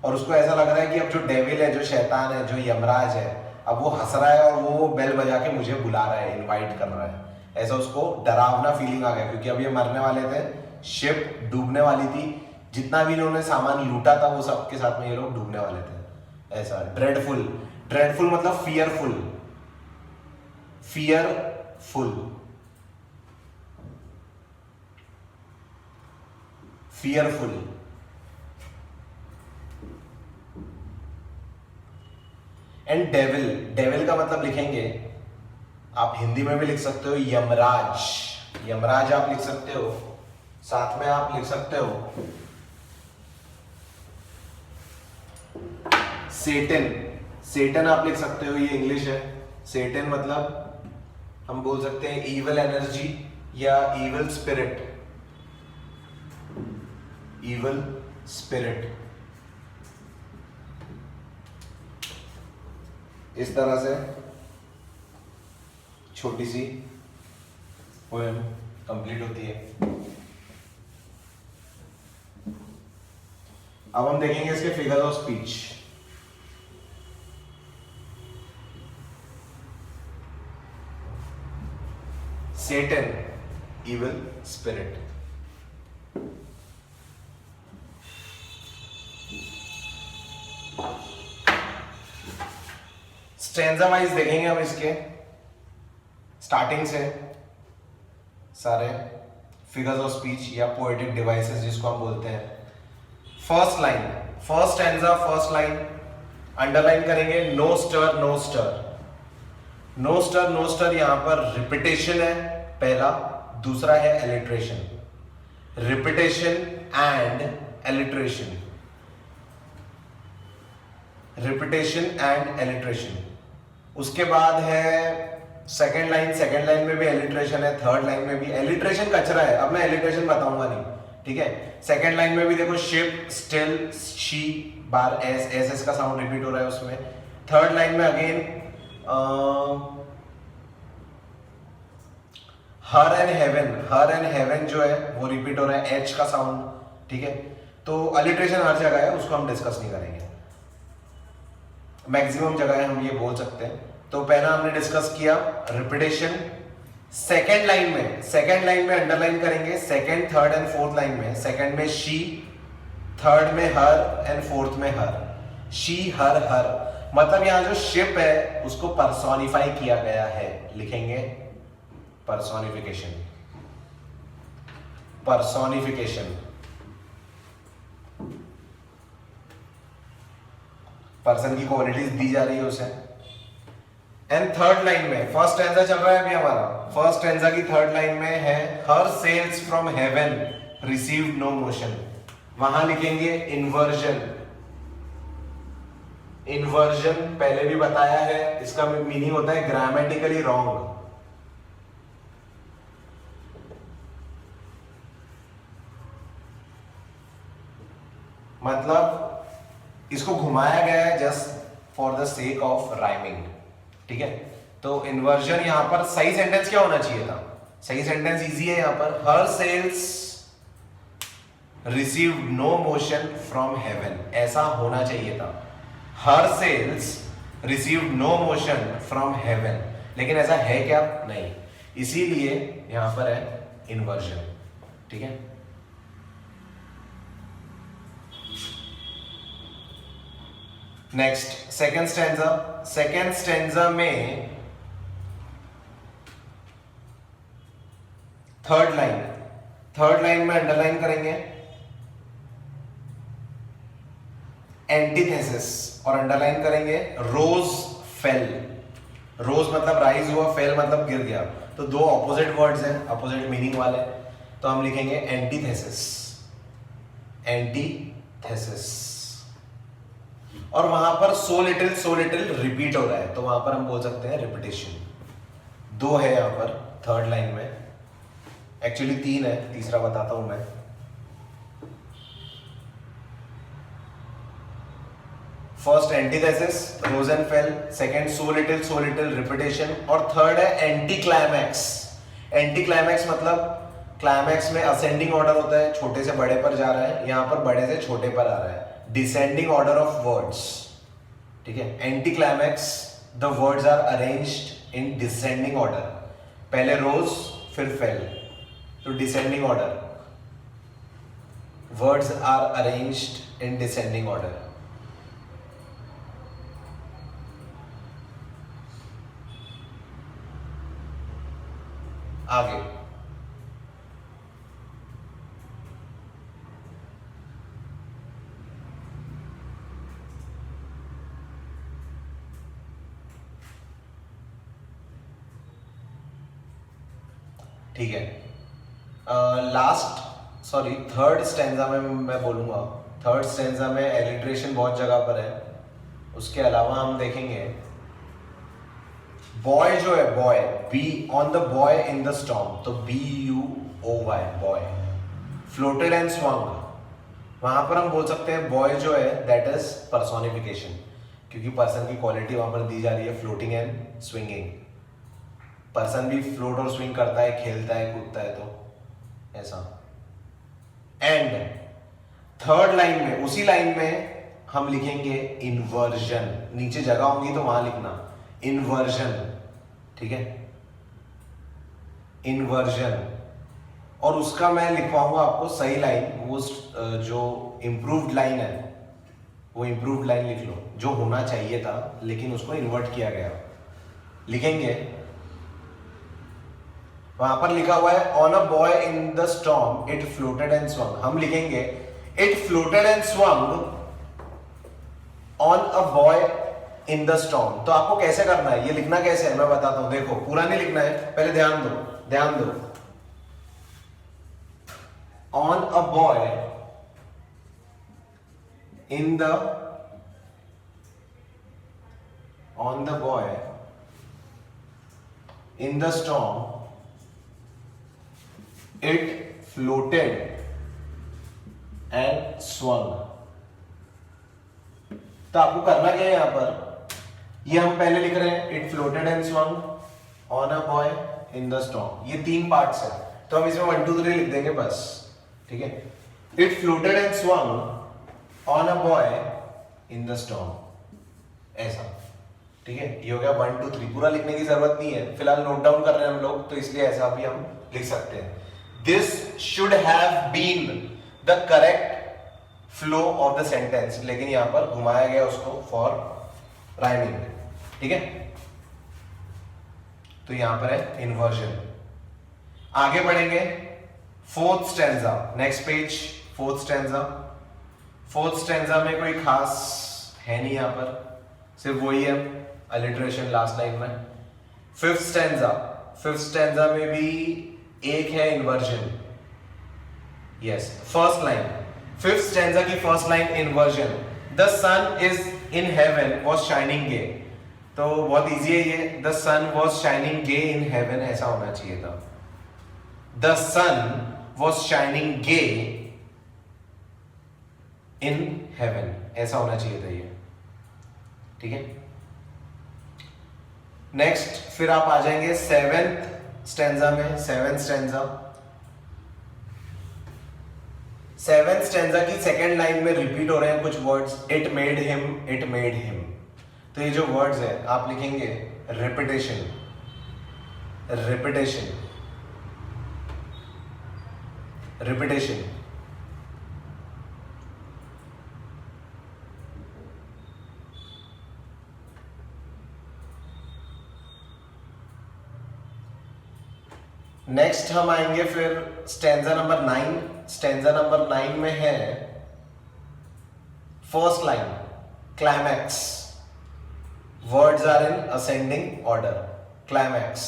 और उसको ऐसा लग रहा है कि अब जो डेविल है, जो शैतान है, जो यमराज है, अब वो हंस रहा है और वो बेल बजा के मुझे बुला रहा है, इनवाइट कर रहा है। ऐसा उसको डरावना फीलिंग आ गया, क्योंकि अब ये मरने वाले थे, शिप डूबने वाली थी, जितना भी इन्होंने सामान लूटा था वो सबके साथ में ये लोग डूबने वाले थे। ऐसा ड्रेडफुल, ड्रेडफुल मतलब fearful, fearful, fearful. And devil, devil का मतलब लिखेंगे, आप हिंदी में भी लिख सकते हो यमराज, यमराज आप लिख सकते हो, साथ में आप लिख सकते हो सेटन, सेटन आप लिख सकते हो, ये इंग्लिश है। सेटन मतलब हम बोल सकते हैं इविल एनर्जी या इविल स्पिरिट, इविल स्पिरिट। इस तरह से छोटी सी पोएम कंप्लीट होती है। अब हम देखेंगे इसके figures of speech. Satan, evil spirit. Stanza wise देखेंगे हम इसके, स्टार्टिंग से सारे फिगर्स ऑफ स्पीच या पोएटिक डिवाइसेस जिसको हम बोलते हैं। First line, first stanza, first line underline करेंगे, no stir no stir. No stir no stir, यहां पर रिपीटेशन है पहला, दूसरा है alliteration, repetition and alliteration, repetition and alliteration. उसके बाद है सेकेंड लाइन, सेकेंड लाइन में भी एलिट्रेशन है, थर्ड लाइन में भी एलिट्रेशन कचरा है, अब मैं एलिट्रेशन बताऊंगा नहीं, ठीक है। सेकेंड लाइन में भी देखो ship, still, she, bar S, S S का साउंड रिपीट हो रहा है उसमें। थर्ड लाइन में again her and heaven, her and heaven जो है वो रिपीट हो रहा है, एच का साउंड, ठीक है। तो अलिट्रेशन हर जगह है, उसको हम डिस्कस नहीं करेंगे, मैक्सिमम जगह हम ये बोल सकते हैं। तो पहला हमने डिस्कस किया रिपीटेशन। सेकेंड लाइन में, सेकेंड लाइन में अंडरलाइन करेंगे, second, third and fourth line में, सेकेंड में शी, थर्ड में हर एंड फोर्थ में हर, शी हर हर, मतलब यहां जो शिप है उसको पर्सोनिफाई किया गया है, लिखेंगे पर्सोनिफिकेशन, पर्सोनिफिकेशन, पर्सन की क्वालिटीज दी जा रही है उसे। एंड थर्ड लाइन में, फर्स्ट स्टैंजा चल रहा है अभी हमारा, फर्स्ट स्टैंजा की थर्ड लाइन में है हर sails from heaven received no motion, वहां लिखेंगे इन्वर्जन। इन्वर्जन पहले भी बताया है, इसका मीनिंग होता है ग्रामेटिकली रॉन्ग, मतलब इसको घुमाया गया है just for the sake of rhyming, ठीक है। तो इन्वर्जन यहां पर सही सेंटेंस क्या होना चाहिए था, सही सेंटेंस इजी है यहां पर, हर sails received no motion from heaven, ऐसा होना चाहिए था, हर sails received no motion from heaven, लेकिन ऐसा है क्या, नहीं, इसीलिए यहां पर है इन्वर्जन, ठीक है। Next second stanza, second stanza में थर्ड लाइन में अंडरलाइन करेंगे एंटीथेसिस और अंडरलाइन करेंगे रोज फेल। रोज मतलब राइज हुआ, फेल मतलब गिर गया, तो दो ऑपोजिट वर्ड्स हैं, ऑपोजिट मीनिंग वाले, तो हम लिखेंगे एंटीथेसिस, एंटीथेसिस। और वहां पर सो लिटिल रिपीट हो रहा है, तो वहां पर हम बोल सकते हैं रिपीटेशन। दो है यहां पर थर्ड लाइन में, एक्चुअली तीन है, तीसरा बताता हूं मैं। First antithesis, rose and fell, second so little repetition, और थर्ड है एंटी क्लाइमैक्स। एंटी क्लाइमैक्स मतलब क्लाइमैक्स में असेंडिंग ऑर्डर होता है, छोटे से बड़े पर जा रहा है, यहां पर बड़े से छोटे पर आ रहा है, डिसेंडिंग ऑर्डर ऑफ वर्ड्स, ठीक है। Anticlimax the words are arranged in descending order, पहले रोज फिर फेल, तो descending order, words are arranged in descending order. आगे ठीक है, लास्ट सॉरी थर्ड स्टेंजा में मैं बोलूंगा, थर्ड स्टेंजा में एलिट्रेशन बहुत जगह पर है। उसके अलावा हम देखेंगे बॉय जो है, boy, be on the boy in the storm, तो BUOY boy, floated and swung, वहां पर हम बोल सकते हैं बॉय जो है दैट इज पर्सोनिफिकेशन, क्योंकि पर्सन की क्वालिटी वहां पर दी जा रही है फ्लोटिंग एंड स्विंगिंग। पर्सन भी फ्लोट और स्विंग करता है, खेलता है, कूदता है, तो ऐसा। एंड थर्ड लाइन में, उसी लाइन में हम लिखेंगे इन्वर्जन, नीचे जगह होंगी तो वहां लिखना इन्वर्जन, ठीक है, इन्वर्जन। और उसका मैं लिखवाऊंगा आपको सही लाइन, वो जो इंप्रूव्ड लाइन है, वो इंप्रूव्ड लाइन लिख लो, जो होना चाहिए था लेकिन उसको इन्वर्ट किया गया। लिखेंगे, वहां पर लिखा हुआ है on a boy in the storm it floated and swung, हम लिखेंगे it floated and swung on a boy in the storm. तो आपको कैसे करना है, ये लिखना कैसे है मैं बताता हूं, देखो पूरा नहीं लिखना है, पहले ध्यान दो, ध्यान दो। On a boy in the, on the boy in the storm it floated and swung. तो आपको करना क्या है यहां पर, ये हम पहले लिख रहे हैं it floated and swung on a boy in the storm, ये तीन पार्ट्स है, तो हम इसमें 1 2 3 लिख देंगे बस, ठीक है। It floated and swung on a boy in the storm, ऐसा, ठीक है। ये हो गया 1 2 3, पूरा लिखने की जरूरत नहीं है, फिलहाल नोट डाउन कर रहे हैं हम लोग, तो इसलिए ऐसा भी हम लिख सकते हैं। This should have been the correct flow of the sentence, लेकिन यहां पर घुमाया गया उसको फॉर राइमिंग, ठीक है। तो यहां पर है इन्वर्जन। आगे बढ़ेंगे, fourth stanza, next page, fourth stanza. Fourth stanza में कोई खास है नहीं यहां पर, सिर्फ वही है अलिटरेशन लास्ट लाइन में। फिफ्थ स्टैंजा, फिफ्थ स्टैंजा में भी एक है inversion, yes, first line, fifth stanza की first line inversion, the sun is in heaven was shining gay, तो बहुत इजी है ये, the sun was shining gay in heaven, ऐसा होना चाहिए था, the sun was shining gay in heaven, ऐसा होना चाहिए था ये, ठीक है। नेक्स्ट फिर आप आ जाएंगे सेवेंथ स्टैंजा में, सेवेंथ स्टैंजा, सेवेंथ स्टैंजा की सेकेंड लाइन में रिपीट हो रहे हैं कुछ words, it made him, it made him, तो ये जो वर्ड्स है आप लिखेंगे रिपीटेशन, रिपीटेशन, रिपीटेशन। नेक्स्ट हम आएंगे फिर स्टैंजा नंबर 9। स्टैंजा नंबर 9 में है first line climax, words are in ascending order, climax.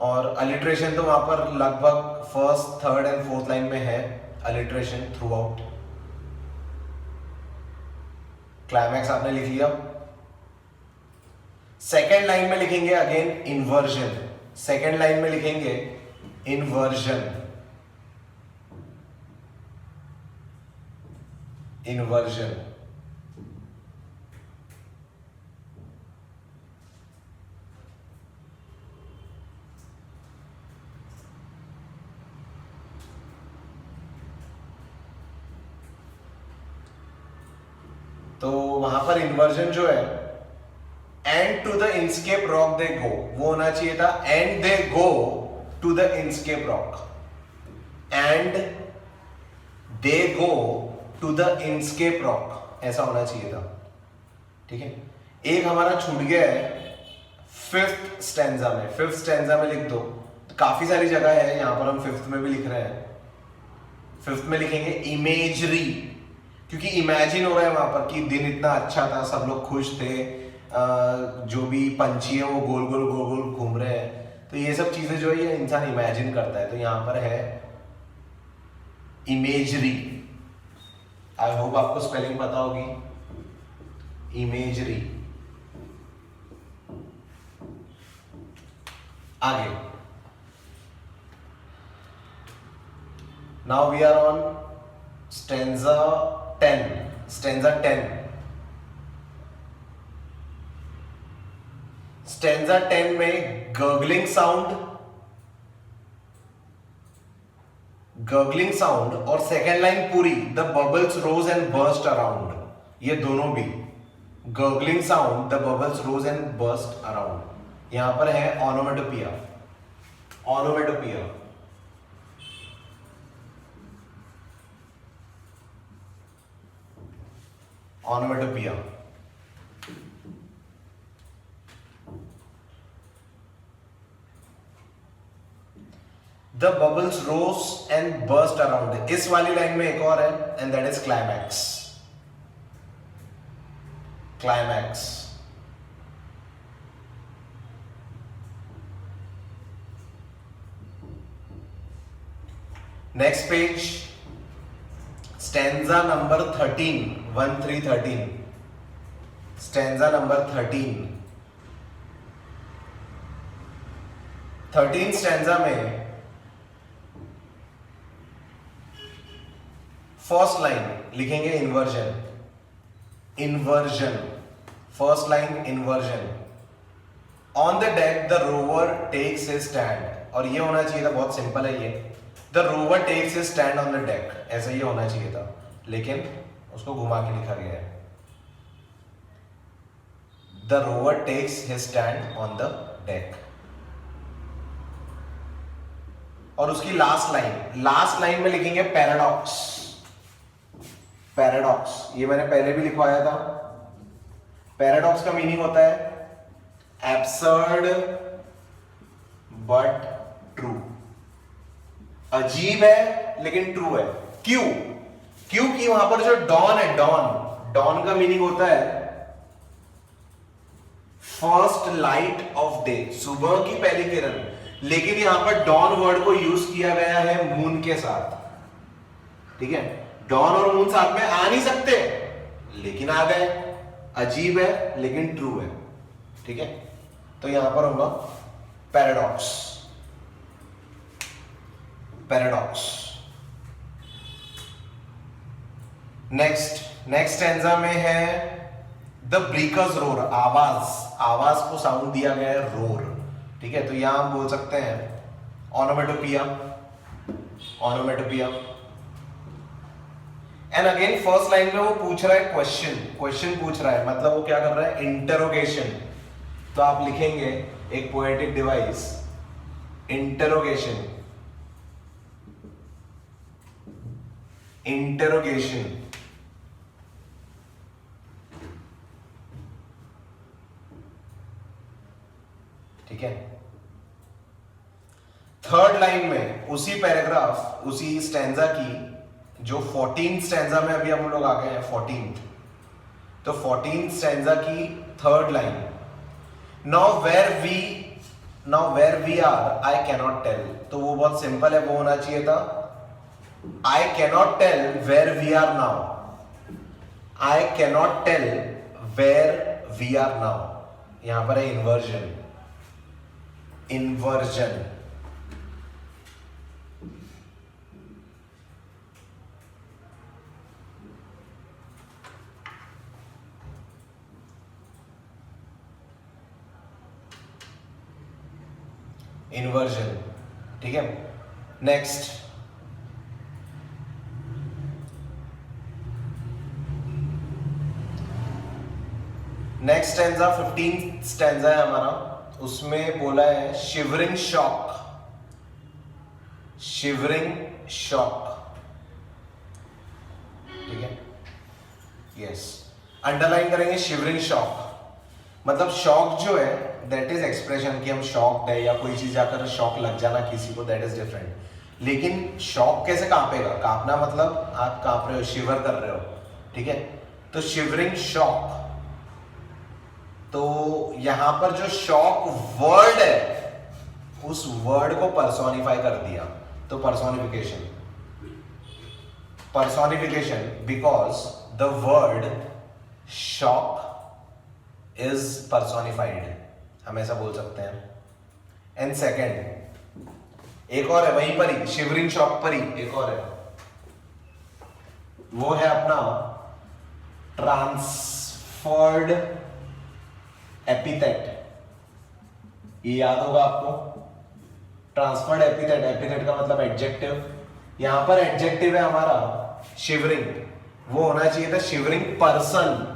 और अलिट्रेशन तो वहां पर लगभग first, third and fourth line में है अलिट्रेशन थ्रू आउट। क्लाइमैक्स आपने लिख लिया। सेकेंड लाइन में लिखेंगे अगेन इन्वर्जन। सेकेंड लाइन में लिखेंगे इन्वर्जन, इन्वर्जन। तो वहां पर इन्वर्जन जो है, and to the Inchcape rock they go, वो होना चाहिए था and they go to the Inchcape rock, and they go to the Inchcape rock, ऐसा होना चाहिए था। ठीक है, एक हमारा छूट गया है फिफ्थ स्टैंजा में। फिफ्थ स्टैंजा में लिख दो, तो काफी सारी जगह है, यहां पर हम फिफ्थ में भी लिख रहे हैं। फिफ्थ में लिखेंगे इमेजरी, क्योंकि इमेजिन हो रहा है वहां पर कि दिन इतना अच्छा था, सब लोग खुश थे, जो भी पंछी है वो गोल गोल गोल गोल घूम रहे हैं। तो ये सब चीजें जो है ये इंसान इमेजिन करता है, तो यहां पर है इमेजरी। आई होप आपको स्पेलिंग पता होगी, इमेजरी। आगे, now we are on stanza 10। Stanza 10, stanza 10 में गर्गलिंग साउंड, गर्गलिंग साउंड और सेकेंड लाइन पूरी the bubbles rose and burst around, ये दोनों भी gurgling sound the bubbles rose and burst around. यहां पर है onomatopoeia, onomatopoeia. Onomatopoeia the bubbles rose and burst around, इस वाली लाइन में एक और है and that is climax, climax. Next page, stanza number 13, 1313, stanza number 13। 13 stanza में फर्स्ट लाइन लिखेंगे inversion, inversion, first line inversion. On the deck the rover takes his stand, और ये होना चाहिए था, बहुत सिंपल है ये, the rover takes his stand on the deck, ऐसा ही होना चाहिए था, लेकिन उसको घुमा के लिखा गया है, the rover takes his stand on the deck. और उसकी लास्ट लाइन, लास्ट लाइन में लिखेंगे पैराडॉक्स, पैराडॉक्स, ये मैंने पहले भी लिखवाया था। पैराडॉक्स का मीनिंग होता है एब्सर्ड बट ट्रू, अजीब है लेकिन ट्रू है। क्यों? क्योंकि वहां पर जो डॉन है, डॉन, डॉन का मीनिंग होता है फर्स्ट लाइट ऑफ डे, सुबह की पहली किरण, लेकिन यहां पर डॉन वर्ड को यूज किया गया है मून के साथ। ठीक है, डॉन और मून साथ में आ नहीं सकते, लेकिन आ गए, अजीब है लेकिन ट्रू है। ठीक है, तो यहां पर होगा पैराडॉक्स, पैराडॉक्स। नेक्स्ट स्टैंजा में है द ब्रीकर्स रोर, आवाज, आवाज को साउंड दिया गया है रोर। ठीक है, तो यहां हम बोल सकते हैं onomatopoeia, onomatopoeia. And again first line में वो पूछ रहा है क्वेश्चन, क्वेश्चन पूछ रहा है, मतलब वो क्या कर रहा है, इंटरोगेशन। तो आप लिखेंगे एक पोएटिक डिवाइस, इंटरोगेशन, इंटरोगेशन। ठीक है, पैराग्राफ, उसी स्टैंजा की जो 14th स्टैंजा में अभी हम लोग आ गए हैं 14th, तो 14th स्टैंजा की 3rd line, now where we are I cannot tell, तो वो बहुत सिंपल है, वो होना चाहिए था I cannot tell where we are now, I cannot tell where we are now. यहां पर है इन्वर्जन, इन्वर्जन। इन्वर्जन, ठीक है। Next, next stanza 15th stanza है हमारा, उसमें बोला है शिवरिंग शॉक, शिवरिंग शॉक, ठीक है, यस। अंडरलाइन करेंगे शिवरिंग शॉक, मतलब शॉक जो है दैट इज एक्सप्रेशन कि हम शॉक्ड है, या कोई चीज जाकर शॉक लग जाना किसी को, दैट इज डिफरेंट। लेकिन शॉक कैसे कांपेगा, कांपना मतलब आप कांप रहे हो, शिवर कर रहे हो, ठीक है। तो शिवरिंग शॉक, तो यहां पर जो शॉक वर्ड है उस वर्ड को पर्सोनिफाई कर दिया, तो personification, personification, because the word shock is personified, हम ऐसा बोल सकते हैं। एंड सेकेंड, एक और है वहीं पर ही, शिवरिंग शॉक पर ही एक और है, वो है अपना ट्रांसफर्ड एपिथेट, ये याद होगा आपको, ट्रांसफर्ड एपिथेट, एपिथेट का मतलब एडजेक्टिव, यहां पर एडजेक्टिव है हमारा शिवरिंग, वो होना चाहिए था शिवरिंग पर्सन,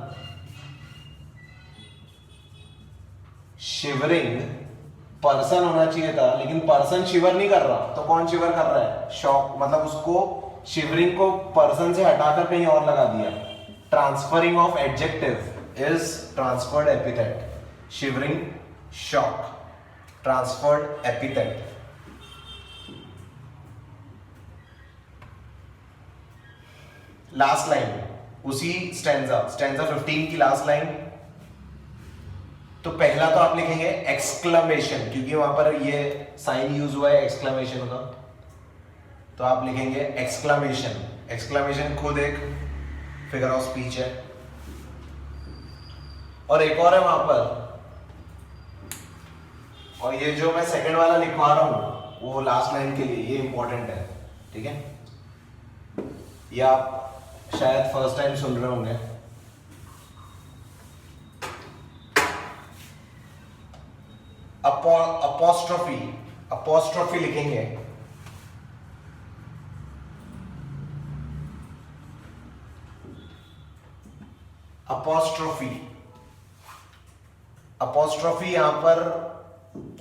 शिवरिंग पर्सन होना चाहिए था, लेकिन पर्सन शिवर नहीं कर रहा, तो कौन शिवर कर रहा है, शॉक, मतलब उसको शिवरिंग को पर्सन से हटाकर कहीं और लगा दिया। Transferring of adjective is transferred epithet, shivering shock, transferred epithet. Last line, उसी स्टैंजा 15 की लास्ट लाइन, तो पहला तो आप लिखेंगे एक्सक्लेमेशन, क्योंकि वहां पर ये साइन यूज हुआ है एक्सक्लेमेशन का, तो आप लिखेंगे एक्सक्लेमेशन, एक्सक्लेमेशन खुद एक फिगर ऑफ स्पीच है। और एक और है वहां पर, और ये जो मैं सेकंड वाला लिखवा रहा हूं वो लास्ट लाइन के लिए, ये इंपॉर्टेंट है, ठीक है, ये आप शायद फर्स्ट टाइम सुन रहे होंगे। अपोस्ट्रोफी, अपोस्ट्रोफी लिखेंगे, अपोस्ट्रोफी, अपोस्ट्रोफी यहां पर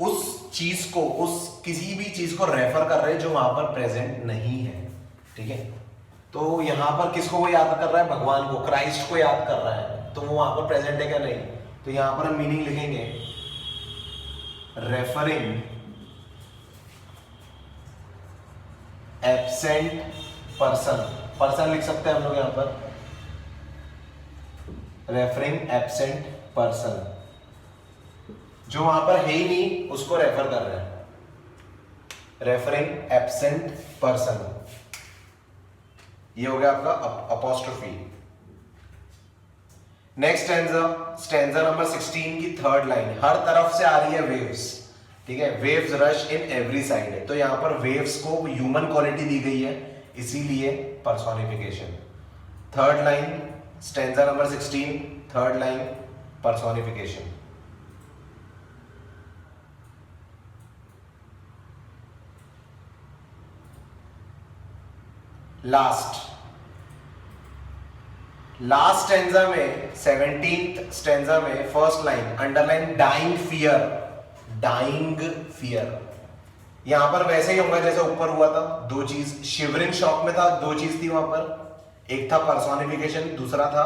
उस चीज को, उस किसी भी चीज को रेफर कर रहे हैं जो वहां पर प्रेजेंट नहीं है, ठीक है। तो यहां पर किसको वो याद कर रहा है, भगवान को, क्राइस्ट को याद कर रहा है, तो वो वहां पर प्रेजेंट है क्या, नहीं, तो यहां पर हम मीनिंग लिखेंगे रेफरिंग एब्सेंट पर्सन, पर्सन लिख सकते हैं हम लोग यहां पर, रेफरिंग एब्सेंट पर्सन, जो वहां पर है ही नहीं उसको रेफर कर रहे हैं, रेफरिंग एब्सेंट पर्सन, ये हो गया आपका apostrophe. Next stanza, stanza number 16 की 3rd लाइन, हर तरफ से आ रही है वेव्स, ठीक है, waves rush in every side, तो यहां पर वेव्स को ह्यूमन क्वालिटी दी गई है, इसीलिए personification. 3rd line stanza number 16, 3rd line personification. Last stanza में 17th स्टैंजा में first line underline dying fear, dying fear, यहां पर वैसे ही होगा जैसे ऊपर हुआ था, दो चीज, शिवरिंग शॉक में था दो चीज थी वहां पर, एक था पर्सोनिफिकेशन, दूसरा था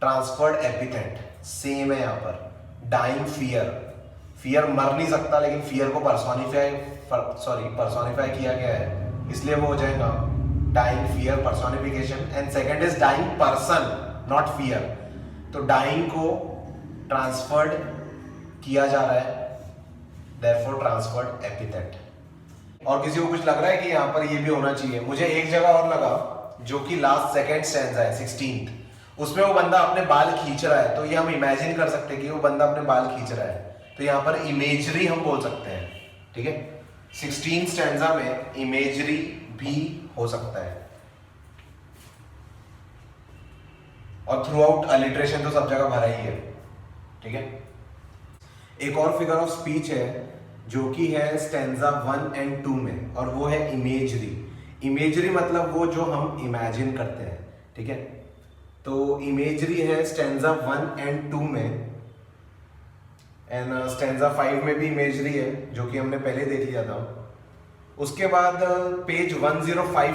ट्रांसफर्ड एपिथेट, सेम है यहां पर, डाइंग फियर, फियर मर नहीं सकता लेकिन फियर को पर्सोनिफाई पर्सोनिफाई किया गया है, इसलिए वो हो जाएगा dying fear personification. And second is dying person not fear, तो डाइंग को ट्रांसफर्ड किया जा रहा है, देयरफॉर ट्रांसफर्ड एपिथेट। और किसी को कुछ लग रहा है कि यहाँ पर ये भी होना चाहिए? मुझे एक जगह और लगा जो कि लास्ट सेकंड स्टैंजा है 16th, उसमें वो बंदा अपने बाल खींच रहा है, तो ये हम इमेजिन कर सकते हैं कि वो बंदा अपने बाल खींच रहा है, तो यहाँ पर इमेजरी हम बोल सकते हैं, ठीक है। 16th स्टैंजा में इमेजरी भी हो सकता है। और थ्रू आउट अलिटरेशन तो सब जगह भरा ही है, ठीक है। एक और फिगर ऑफ स्पीच है जो कि है स्टैंजा 1 and 2 में, और वो है इमेजरी। इमेजरी मतलब वो जो हम इमेजिन करते हैं, ठीक है। तो इमेजरी है स्टैंजा 1 and 2 में, एंड स्टैंजा 5 में भी इमेजरी है जो कि हमने पहले देख लिया था। उसके बाद पेज 105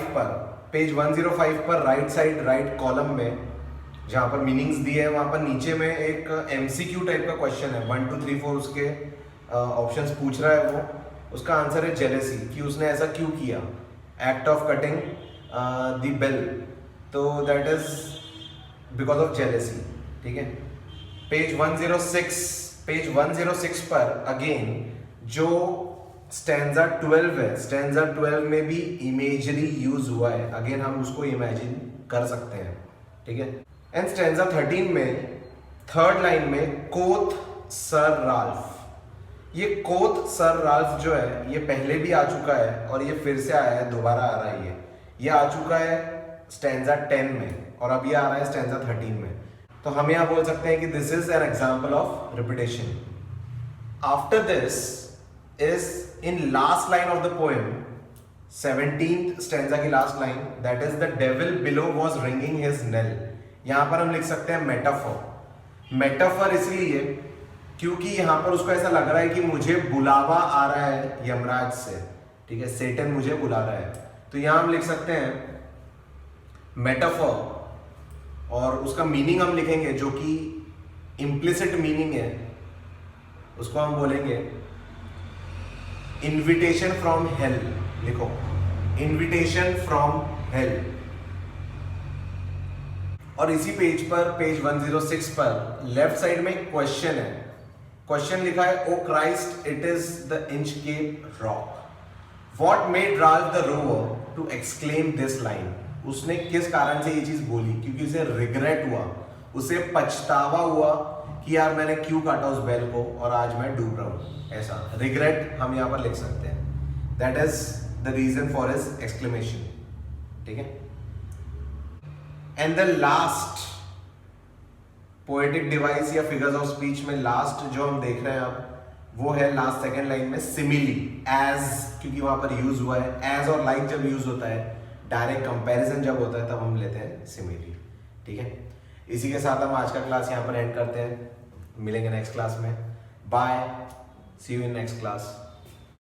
पर राइट साइड राइट कॉलम में जहाँ पर मीनिंग्स दिए हैं वहाँ पर नीचे में एक MCQ टाइप का क्वेश्चन है, 1 2 3 4 उसके ऑप्शंस पूछ रहा है वो। उसका आंसर है जेलेसी, कि उसने ऐसा क्यों किया, act of cutting the bell, तो that is because of jealousy, ठीक है। पेज 106 पर अगेन जो स्टैंजा 12 है, स्टैंजा 12 में भी इमेजरी यूज हुआ है, अगेन हम उसको इमेजिन कर सकते हैं, ठीक है। एंड स्टैंजा 13 में थर्ड लाइन में कोथ सर राल्फ, ये कोथ सर राल्फ जो है ये पहले भी आ चुका है और ये फिर से आया है, दोबारा आ रहा है। ये आ चुका है स्टैंजा 10 में और अब ये आ रहा है स्टैंजा 13 में, तो हम यहाँ बोल सकते हैं कि this is an example of repetition. After this is in last line of the poem, 17th stanza की last line, that is the devil below was ringing his knell. यहाँ पर हम लिख सकते हैं मेटाफर। मेटाफर इसलिए क्योंकि यहाँ पर उसको ऐसा लग रहा है कि मुझे बुलावा आ रहा है यमराज से, ठीक है, सेटन मुझे बुला रहा है, तो यहाँ हम लिख सकते हैं मेटाफर, और उसका मीनिंग हम लिखेंगे जो कि इम्प्लिसिट मीनिंग है, उसको हम बोलेंगे इन्विटेशन फ्रॉम हेल। लिखो इन्विटेशन फ्रॉम हेल। और इसी पेज पर, पेज 106 पर लेफ्ट साइड में एक क्वेश्चन है, क्वेश्चन लिखा है, O Christ it is the Inchcape rock, what made Ralph the rover to exclaim this line. उसने किस कारण से ये चीज बोली, क्योंकि उसे रिग्रेट हुआ, उसे पछतावा हुआ कि यार मैंने क्यों काटा उस बैल को और आज मैं डूब रहा हूं, ऐसा रिग्रेट हम यहां पर लिख सकते हैं, that is the reason for his exclamation, ठीक है। And the last poetic device या फिगर्स ऑफ स्पीच में लास्ट जो हम देख रहे हैं अब, वो है लास्ट सेकंड लाइन में सिमिली, एज, क्योंकि वहां पर यूज हुआ है। एज और लाइक जब यूज होता है, डायरेक्ट कंपैरिजन जब होता है, तब हम लेते हैं सिमिली, ठीक है। इसी के साथ हम आज का क्लास यहाँ पर एंड करते हैं, मिलेंगे नेक्स्ट क्लास में, bye, see you in next class.